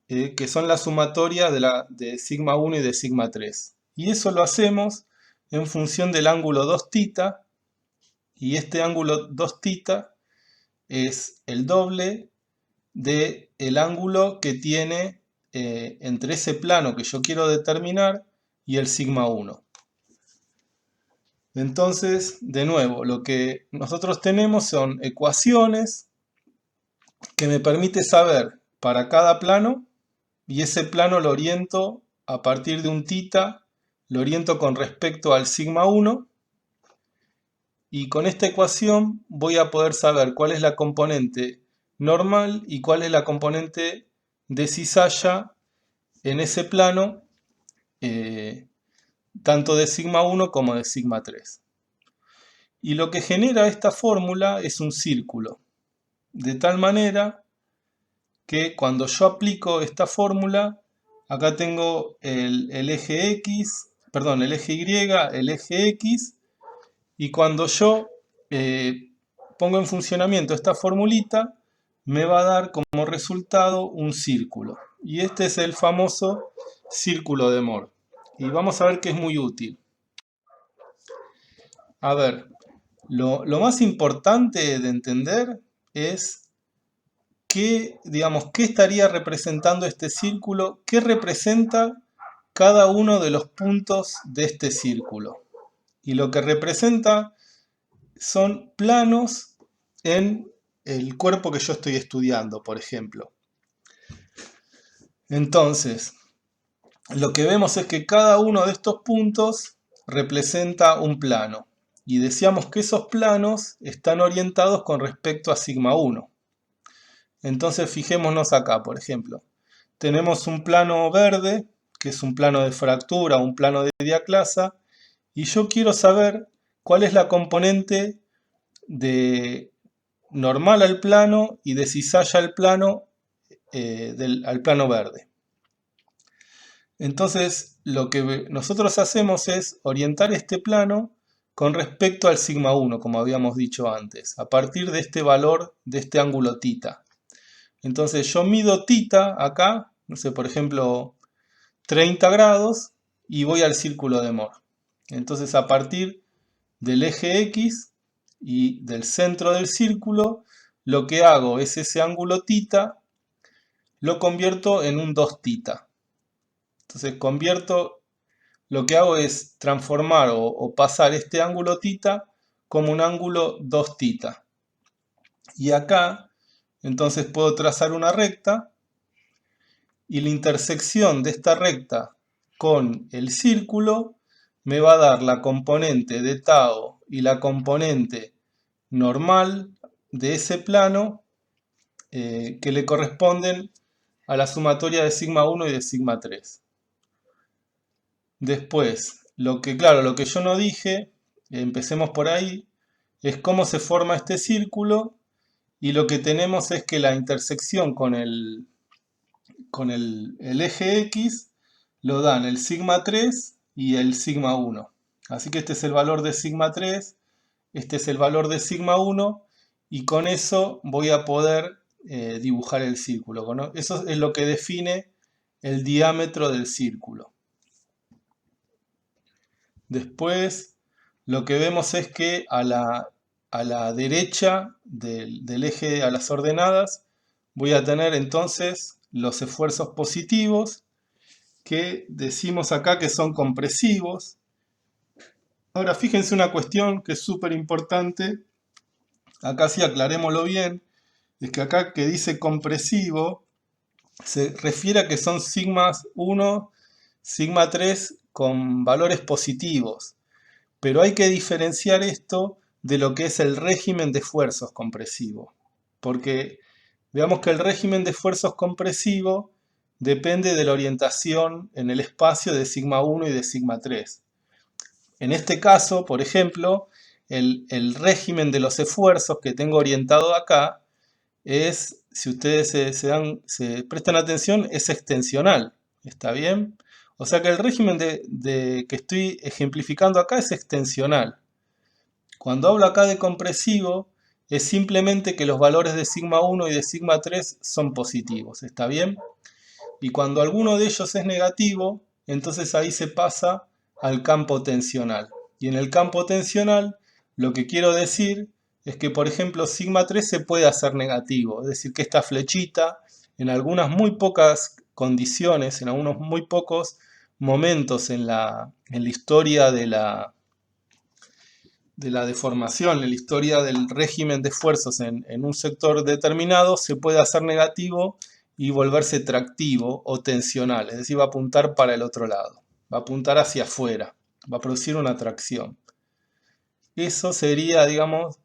que son la sumatoria de sigma 1 y de sigma 3. Y eso lo hacemos en función del ángulo 2θ, y este ángulo 2θ es el doble del ángulo que tiene entre ese plano que yo quiero determinar y el sigma 1. Entonces, de nuevo, lo que nosotros tenemos son ecuaciones que me permiten saber para cada plano, y ese plano lo oriento a partir de un θ, lo oriento con respecto al sigma 1, y con esta ecuación voy a poder saber cuál es la componente normal y cuál es la componente de cizalla en ese plano, tanto de sigma 1 como de sigma 3. Y lo que genera esta fórmula es un círculo, de tal manera que cuando yo aplico esta fórmula, acá tengo el eje X, perdón, el eje Y, el eje X, y cuando yo pongo en funcionamiento esta formulita, me va a dar como resultado un círculo. Y este es el famoso círculo de Moore. Y vamos a ver que es muy útil. A ver, lo más importante de entender es digamos, qué estaría representando este círculo, qué representa cada uno de los puntos de este círculo. Y lo que representa son planos en el cuerpo que yo estoy estudiando, por ejemplo. Entonces, lo que vemos es que cada uno de estos puntos representa un plano. Y decíamos que esos planos están orientados con respecto a sigma 1. Entonces fijémonos acá, por ejemplo. Tenemos un plano verde, que es un plano de fractura, un plano de diaclasa, y yo quiero saber cuál es la componente de normal al plano y de cizalla al plano, al plano verde. Entonces lo que nosotros hacemos es orientar este plano con respecto al sigma 1, como habíamos dicho antes, a partir de este valor de este ángulo θ. Entonces yo mido θ acá, no sé, por ejemplo 30 grados, y voy al círculo de Moore. Entonces a partir del eje X y del centro del círculo, lo que hago es ese ángulo θ, lo convierto en un 2θ. Entonces lo que hago es transformar o pasar este ángulo θ como un ángulo 2θ. Y acá, entonces puedo trazar una recta, y la intersección de esta recta con el círculo me va a dar la componente de tau y la componente normal de ese plano, que le corresponden a la sumatoria de sigma 1 y de sigma 3. Después, lo que yo no dije, empecemos por ahí, es cómo se forma este círculo, y lo que tenemos es que la intersección con el eje X lo dan el sigma 3 y el sigma 1. Así que este es el valor de sigma 3, este es el valor de sigma 1, y con eso voy a poder dibujar el círculo, ¿no? Eso es lo que define el diámetro del círculo. Después lo que vemos es que a la derecha del eje, a las ordenadas, voy a tener entonces los esfuerzos positivos, que decimos acá que son compresivos. Ahora fíjense una cuestión que es súper importante, acá sí aclarémoslo bien, es que acá que dice compresivo se refiere a que son sigma 1, sigma 3 con valores positivos, pero hay que diferenciar esto de lo que es el régimen de esfuerzos compresivo, porque veamos que el régimen de esfuerzos compresivo depende de la orientación en el espacio de sigma 1 y de sigma 3. En este caso, por ejemplo, el régimen de los esfuerzos que tengo orientado acá es, si ustedes se prestan atención, es extensional. ¿Está bien? O sea que el régimen que estoy ejemplificando acá es extensional. Cuando hablo acá de compresivo, es simplemente que los valores de sigma 1 y de sigma 3 son positivos. ¿Está bien? Y cuando alguno de ellos es negativo, entonces ahí se pasa al campo tensional. Y en el campo tensional, lo que quiero decir es que, por ejemplo, sigma 3 se puede hacer negativo. Es decir, que esta flechita, en algunas muy pocas condiciones, en algunos muy pocos momentos en la historia de la deformación, en la historia del régimen de esfuerzos en un sector determinado, se puede hacer negativo y volverse tractivo o tensional, es decir, va a apuntar para el otro lado, va a apuntar hacia afuera, va a producir una tracción. Eso sería, digamos,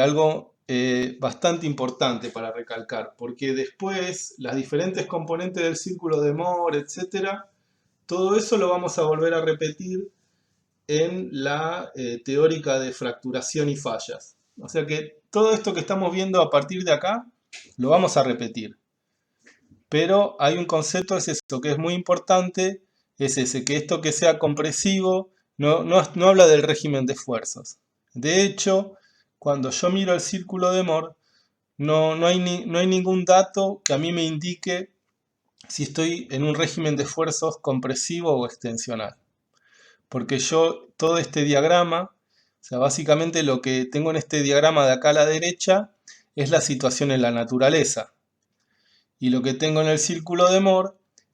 algo bastante importante para recalcar, porque después las diferentes componentes del círculo de Moore, etcétera, todo eso lo vamos a volver a repetir en la teórica de fracturación y fallas. O sea que todo esto que estamos viendo a partir de acá lo vamos a repetir. Pero hay un concepto, es eso, que es muy importante, es ese, que esto que sea compresivo no habla del régimen de esfuerzos. De hecho, cuando yo miro el círculo de Moore, no hay ningún dato que a mí me indique si estoy en un régimen de esfuerzos compresivo o extensional. Porque yo, todo este diagrama, o sea, básicamente lo que tengo en este diagrama de acá a la derecha es la situación en la naturaleza. Y lo que tengo en el círculo de Moore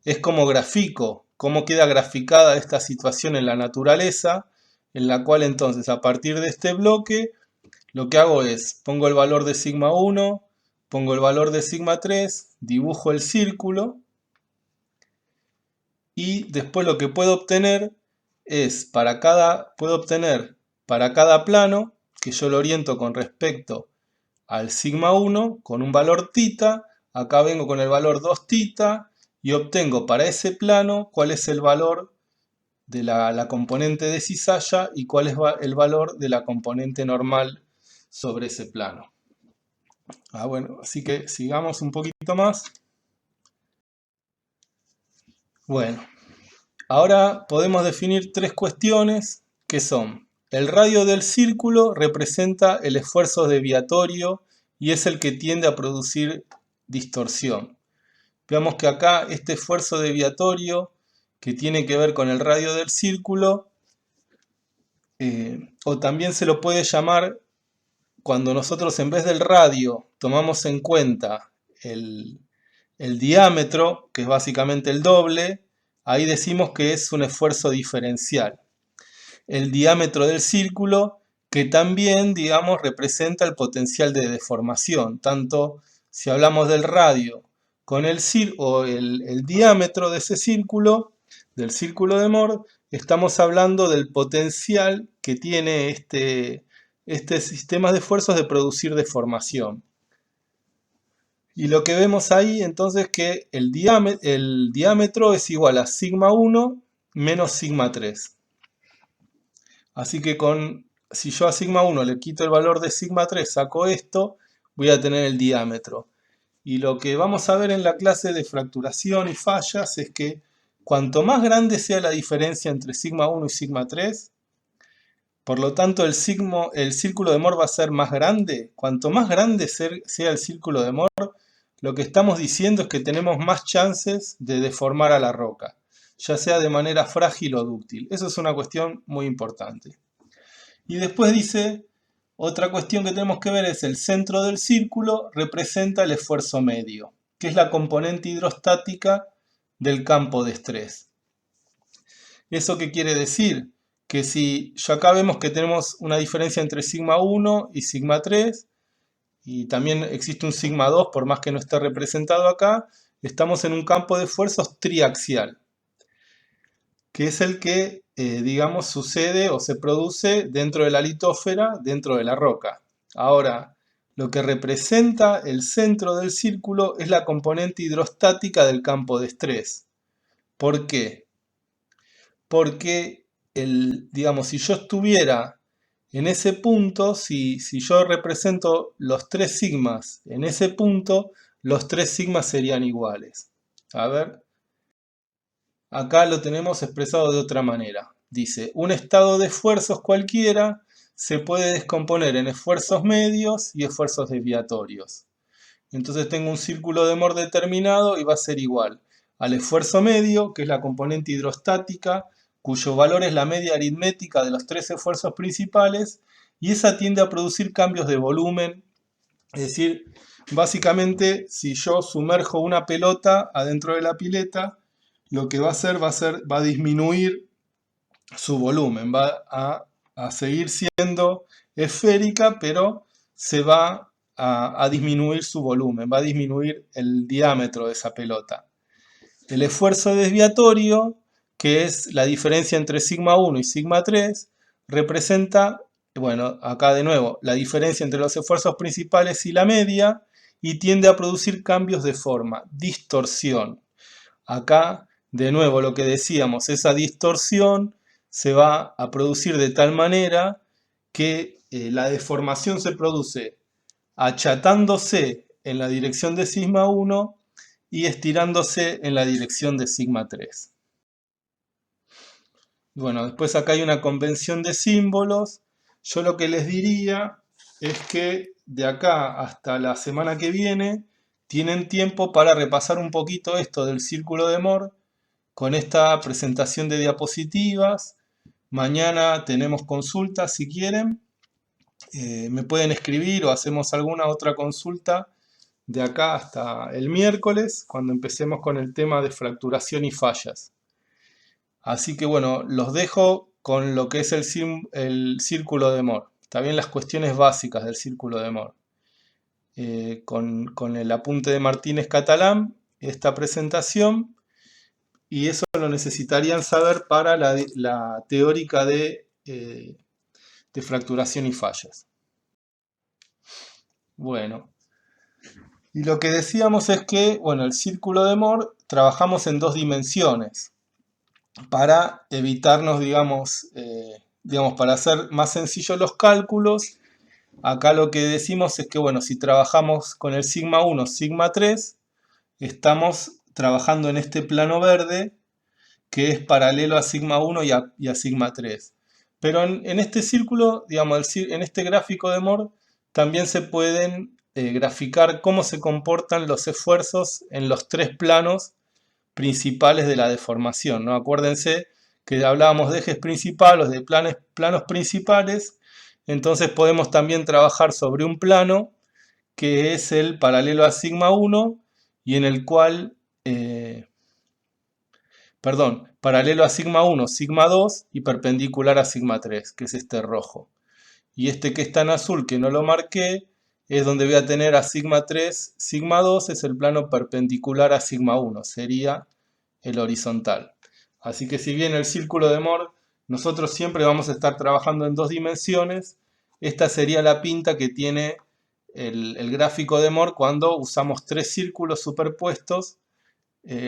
es como grafico, cómo queda graficada esta situación en la naturaleza, en la cual entonces a partir de este bloque lo que hago es, pongo el valor de sigma 1, pongo el valor de sigma 3, dibujo el círculo y después lo que puedo obtener es puedo obtener para cada plano, que yo lo oriento con respecto al sigma 1 con un valor θ, acá vengo con el valor 2θ y obtengo para ese plano cuál es el valor de la componente de cizalla y cuál es el valor de la componente normal sobre ese plano. Bueno, así que sigamos un poquito más. Bueno, ahora podemos definir tres cuestiones que son: el radio del círculo representa el esfuerzo desviatorio y es el que tiende a producir distorsión. Veamos que acá este esfuerzo desviatorio que tiene que ver con el radio del círculo, o también se lo puede llamar, cuando nosotros en vez del radio tomamos en cuenta el diámetro, que es básicamente el doble, ahí decimos que es un esfuerzo diferencial. El diámetro del círculo, que también, digamos, representa el potencial de deformación. Tanto si hablamos del radio con el diámetro de ese círculo, del círculo de Moore, estamos hablando del potencial que tiene este sistema de esfuerzos de producir deformación. Y lo que vemos ahí entonces es que el diámetro es igual a sigma 1 menos sigma 3. Así que si yo a sigma 1 le quito el valor de sigma 3, saco esto, voy a tener el diámetro. Y lo que vamos a ver en la clase de fracturación y fallas es que cuanto más grande sea la diferencia entre sigma 1 y sigma 3, por lo tanto el círculo de Moore va a ser más grande. Cuanto más grande sea el círculo de Moore, lo que estamos diciendo es que tenemos más chances de deformar a la roca, ya sea de manera frágil o dúctil. Eso es una cuestión muy importante. Y después dice, otra cuestión que tenemos que ver es el centro del círculo representa el esfuerzo medio, que es la componente hidrostática del campo de estrés. ¿Eso qué quiere decir? Que si yo acá vemos que tenemos una diferencia entre sigma 1 y sigma 3, y también existe un sigma 2, por más que no esté representado acá, estamos en un campo de esfuerzos triaxial, que es el que, digamos, sucede o se produce dentro de la litósfera, dentro de la roca. Ahora, lo que representa el centro del círculo es la componente hidrostática del campo de estrés. ¿Por qué? Porque, digamos, si yo estuviera en ese punto, si yo represento los tres sigmas en ese punto, los tres sigmas serían iguales. A ver, acá lo tenemos expresado de otra manera. Dice, un estado de esfuerzos cualquiera se puede descomponer en esfuerzos medios y esfuerzos desviatorios. Entonces tengo un círculo de Moore determinado y va a ser igual al esfuerzo medio, que es la componente hidrostática, cuyo valor es la media aritmética de los tres esfuerzos principales, y esa tiende a producir cambios de volumen. Es decir, básicamente, si yo sumerjo una pelota adentro de la pileta, lo que va a hacer va a disminuir su volumen, va a seguir siendo esférica, pero se va a disminuir su volumen, va a disminuir el diámetro de esa pelota. El esfuerzo desviatorio, que es la diferencia entre sigma 1 y sigma 3, representa, bueno, acá de nuevo, la diferencia entre los esfuerzos principales y la media, y tiende a producir cambios de forma, distorsión. Acá, de nuevo, lo que decíamos, esa distorsión se va a producir de tal manera que la deformación se produce achatándose en la dirección de sigma 1 y estirándose en la dirección de sigma 3. Bueno, después acá hay una convención de símbolos. Yo lo que les diría es que de acá hasta la semana que viene tienen tiempo para repasar un poquito esto del círculo de Moore con esta presentación de diapositivas. Mañana tenemos consultas si quieren. Me pueden escribir o hacemos alguna otra consulta de acá hasta el miércoles, cuando empecemos con el tema de fracturación y fallas. Así que bueno, los dejo con lo que es el círculo de Moore. También las cuestiones básicas del círculo de Moore. Con el apunte de Martínez Catalán, esta presentación, y eso lo necesitarían saber para la teórica de fracturación y fallas. Bueno, y lo que decíamos es que, bueno, el círculo de Moore trabajamos en dos dimensiones para evitarnos, digamos, para hacer más sencillos los cálculos. Acá lo que decimos es que, bueno, si trabajamos con el sigma 1, sigma 3, estamos trabajando en este plano verde que es paralelo a sigma 1 y a sigma 3. Pero en este círculo, digamos, en este gráfico de Moore, también se pueden graficar cómo se comportan los esfuerzos en los tres planos principales de la deformación, ¿no? Acuérdense que hablábamos de ejes principales, de planos principales, entonces podemos también trabajar sobre un plano que es el paralelo a sigma 1 y en el cual, paralelo a sigma 1, sigma 2 y perpendicular a sigma 3, que es este rojo. Y este que está en azul, que no lo marqué, es donde voy a tener a sigma 3, sigma 2, es el plano perpendicular a sigma 1, sería el horizontal. Así que si bien el círculo de Moore, nosotros siempre vamos a estar trabajando en dos dimensiones, esta sería la pinta que tiene el gráfico de Moore cuando usamos tres círculos superpuestos.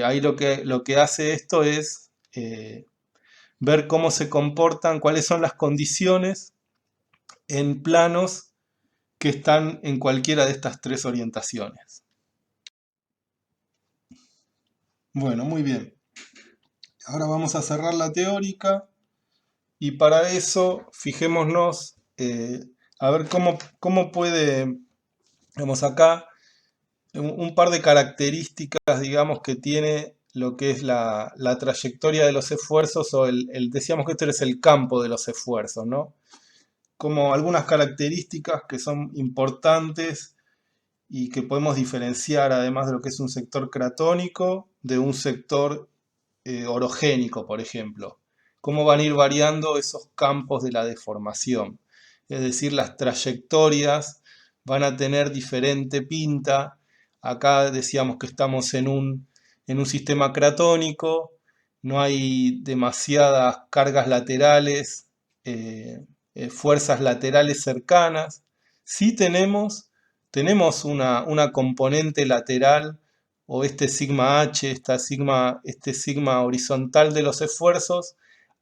Ahí lo que hace esto es ver cómo se comportan, cuáles son las condiciones en planos que están en cualquiera de estas tres orientaciones. Bueno, muy bien. Ahora vamos a cerrar la teórica y para eso fijémonos a ver cómo puede, vamos acá, un par de características, digamos, que tiene lo que es la trayectoria de los esfuerzos o decíamos que este es el campo de los esfuerzos, ¿no? Como algunas características que son importantes y que podemos diferenciar además de lo que es un sector cratónico de un sector orogénico, por ejemplo. Cómo van a ir variando esos campos de la deformación. Es decir, las trayectorias van a tener diferente pinta. Acá decíamos que estamos en un sistema cratónico, no hay demasiadas cargas laterales, fuerzas laterales cercanas. Sí tenemos una componente lateral o este sigma h, este sigma horizontal de los esfuerzos,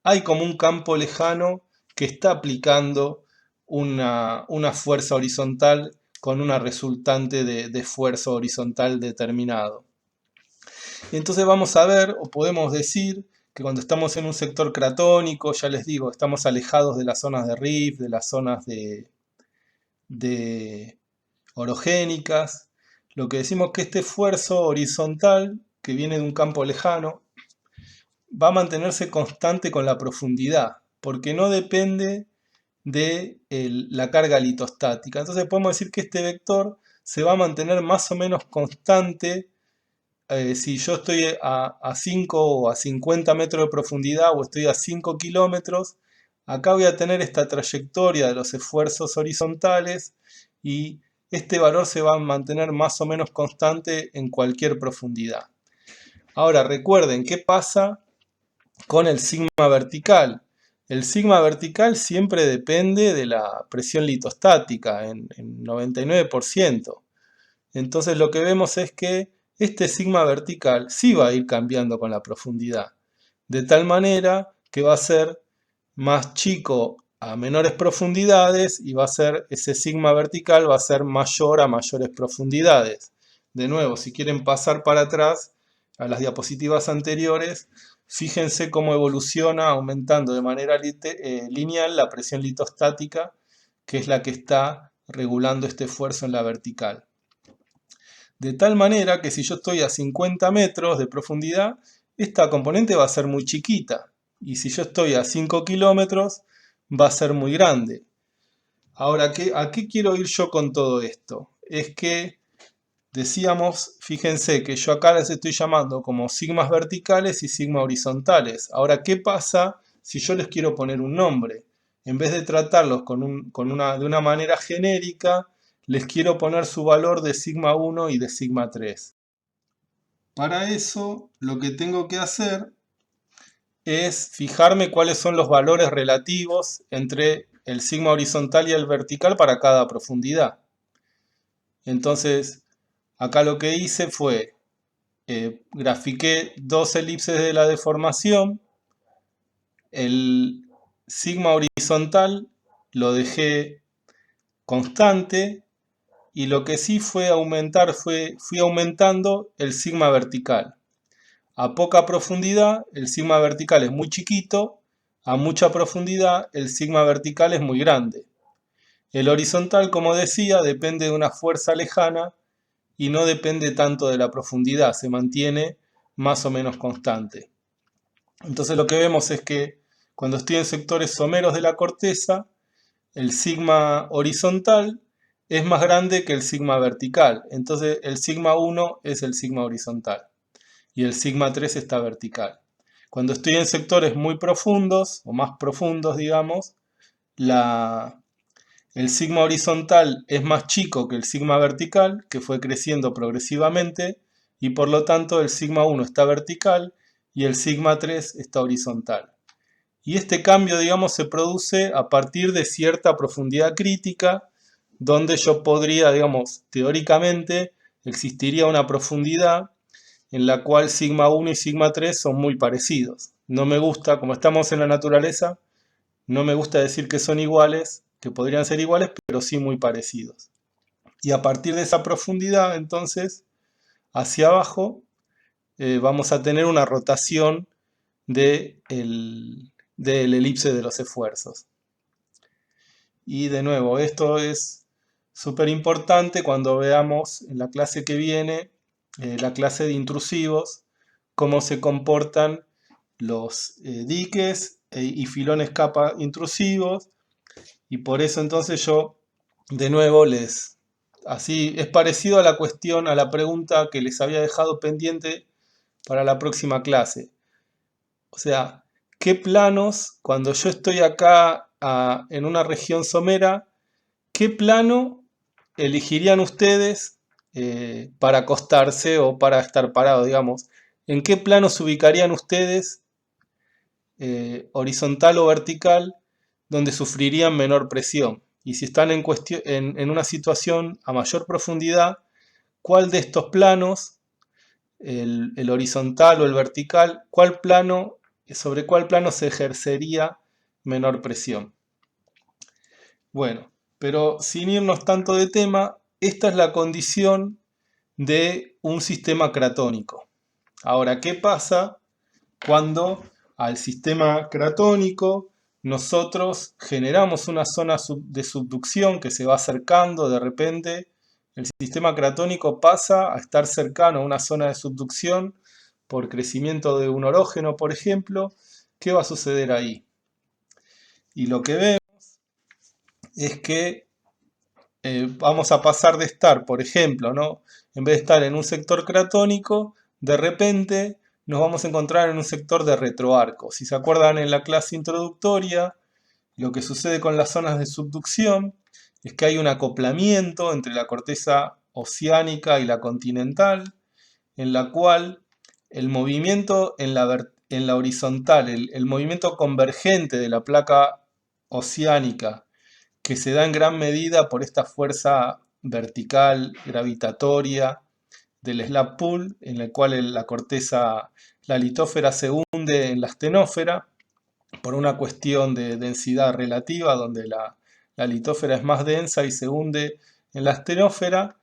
hay como un campo lejano que está aplicando una fuerza horizontal con una resultante de esfuerzo horizontal determinado. Y entonces vamos a ver, o podemos decir, que cuando estamos en un sector cratónico, ya les digo, estamos alejados de las zonas de rift, de las zonas de orogénicas, lo que decimos que este esfuerzo horizontal, que viene de un campo lejano, va a mantenerse constante con la profundidad, porque no depende de la carga litostática. Entonces podemos decir que este vector se va a mantener más o menos constante si yo estoy a 5 o a 50 metros de profundidad o estoy a 5 kilómetros. Acá voy a tener esta trayectoria de los esfuerzos horizontales y este valor se va a mantener más o menos constante en cualquier profundidad. Ahora recuerden, ¿qué pasa con el sigma vertical? El sigma vertical siempre depende de la presión litostática en 99%. Entonces lo que vemos es que este sigma vertical sí va a ir cambiando con la profundidad, de tal manera que va a ser más chico a menores profundidades y ese sigma vertical va a ser mayor a mayores profundidades. De nuevo, si quieren pasar para atrás a las diapositivas anteriores, fíjense cómo evoluciona aumentando de manera lineal la presión litostática, que es la que está regulando este esfuerzo en la vertical. De tal manera que si yo estoy a 50 metros de profundidad, esta componente va a ser muy chiquita. Y si yo estoy a 5 kilómetros, va a ser muy grande. Ahora, ¿a qué quiero ir yo con todo esto? Es que decíamos, fíjense que yo acá les estoy llamando como sigmas verticales y sigmas horizontales. Ahora, ¿qué pasa si yo les quiero poner un nombre? En vez de tratarlos de una manera genérica, les quiero poner su valor de sigma 1 y de sigma 3. Para eso, lo que tengo que hacer es fijarme cuáles son los valores relativos entre el sigma horizontal y el vertical para cada profundidad. Entonces, acá lo que hice fue, grafiqué dos elipses de la deformación, el sigma horizontal lo dejé constante y lo que sí fue aumentar, fui aumentando el sigma vertical. A poca profundidad el sigma vertical es muy chiquito, a mucha profundidad el sigma vertical es muy grande. El horizontal, como decía, depende de una fuerza lejana y no depende tanto de la profundidad, se mantiene más o menos constante. Entonces lo que vemos es que cuando estoy en sectores someros de la corteza, el sigma horizontal es más grande que el sigma vertical. Entonces el sigma 1 es el sigma horizontal y el sigma 3 está vertical. Cuando estoy en sectores muy profundos, o más profundos digamos, el sigma horizontal es más chico que el sigma vertical, que fue creciendo progresivamente, y por lo tanto el sigma 1 está vertical y el sigma 3 está horizontal. Y este cambio, digamos, se produce a partir de cierta profundidad crítica, donde yo podría, digamos, teóricamente, existiría una profundidad en la cual sigma 1 y sigma 3 son muy parecidos. No me gusta, como estamos en la naturaleza, no me gusta decir que son iguales, que podrían ser iguales, pero sí muy parecidos. Y a partir de esa profundidad, entonces, hacia abajo, vamos a tener una rotación del elipse de los esfuerzos. Y de nuevo, esto es súper importante cuando veamos en la clase que viene, la clase de intrusivos, cómo se comportan los diques y filones capa intrusivos. Y por eso entonces yo, de nuevo, así es parecido a la cuestión, a la pregunta que les había dejado pendiente para la próxima clase. O sea, ¿qué planos, cuando yo estoy acá en una región somera, qué plano elegirían ustedes para acostarse o para estar parado, digamos? ¿En qué plano se ubicarían ustedes, horizontal o vertical, donde sufrirían menor presión? Y si están en una situación a mayor profundidad, ¿cuál de estos planos, el horizontal o el vertical, sobre cuál plano se ejercería menor presión? Bueno, pero sin irnos tanto de tema, esta es la condición de un sistema cratónico. Ahora, ¿qué pasa cuando al sistema cratónico nosotros generamos una zona de subducción que se va acercando de repente? El sistema cratónico pasa a estar cercano a una zona de subducción por crecimiento de un orógeno, por ejemplo. ¿Qué va a suceder ahí? Y lo que vemos es que vamos a pasar de estar, por ejemplo, ¿no? En vez de estar en un sector cratónico, de repente nos vamos a encontrar en un sector de retroarco. Si se acuerdan en la clase introductoria, lo que sucede con las zonas de subducción es que hay un acoplamiento entre la corteza oceánica y la continental, en la cual el movimiento en la horizontal, el movimiento convergente de la placa oceánica, que se da en gran medida por esta fuerza vertical gravitatoria del slab pull, en el cual la litósfera se hunde en la astenósfera por una cuestión de densidad relativa, donde la litósfera es más densa y se hunde en la astenósfera,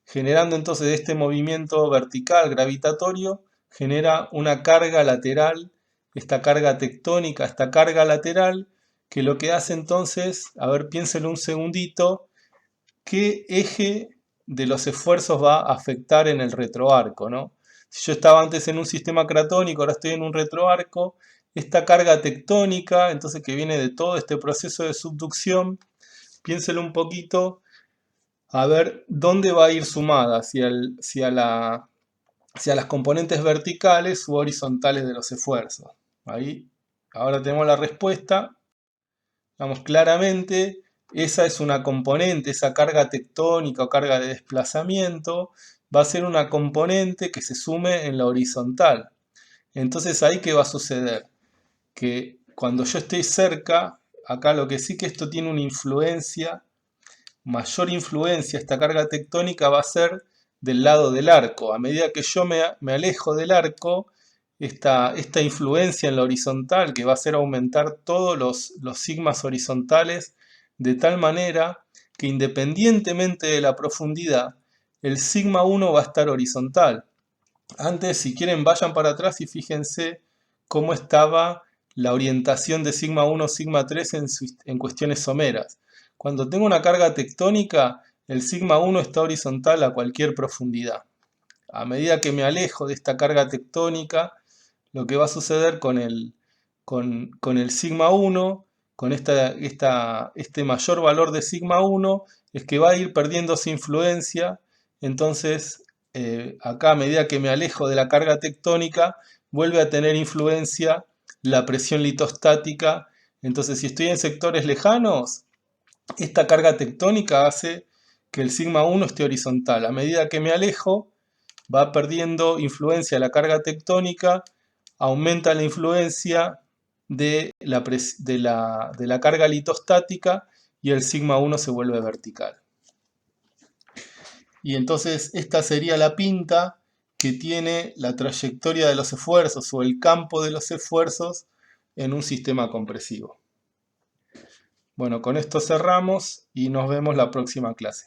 generando entonces este movimiento vertical gravitatorio, genera una carga lateral, esta carga tectónica, esta carga lateral, que lo que hace entonces, a ver, piénsenlo un segundito, qué eje de los esfuerzos va a afectar en el retroarco, ¿no? Si yo estaba antes en un sistema cratónico, ahora estoy en un retroarco, esta carga tectónica, entonces que viene de todo este proceso de subducción, piénselo un poquito, a ver dónde va a ir sumada, si a las componentes verticales u horizontales de los esfuerzos. Ahí, ahora tenemos la respuesta. Vamos, claramente esa es una componente, esa carga tectónica o carga de desplazamiento va a ser una componente que se sume en la horizontal. Entonces ahí ¿qué va a suceder? Que cuando yo estoy cerca, acá lo que sí que esto tiene una influencia, mayor influencia, esta carga tectónica va a ser del lado del arco. A medida que yo me alejo del arco, esta influencia en la horizontal que va a hacer aumentar todos los sigmas horizontales de tal manera que independientemente de la profundidad, el sigma 1 va a estar horizontal. Antes, si quieren, vayan para atrás y fíjense cómo estaba la orientación de sigma 1, sigma 3 en cuestiones someras. Cuando tengo una carga tectónica, el sigma 1 está horizontal a cualquier profundidad. A medida que me alejo de esta carga tectónica, lo que va a suceder con el sigma 1, con este mayor valor de sigma 1, es que va a ir perdiendo su influencia. Entonces, acá a medida que me alejo de la carga tectónica, vuelve a tener influencia la presión litostática. Entonces, si estoy en sectores lejanos, esta carga tectónica hace que el sigma 1 esté horizontal. A medida que me alejo, va perdiendo influencia la carga tectónica, aumenta la influencia de la carga litostática y el sigma 1 se vuelve vertical. Y entonces esta sería la pinta que tiene la trayectoria de los esfuerzos o el campo de los esfuerzos en un sistema compresivo. Bueno, con esto cerramos y nos vemos la próxima clase.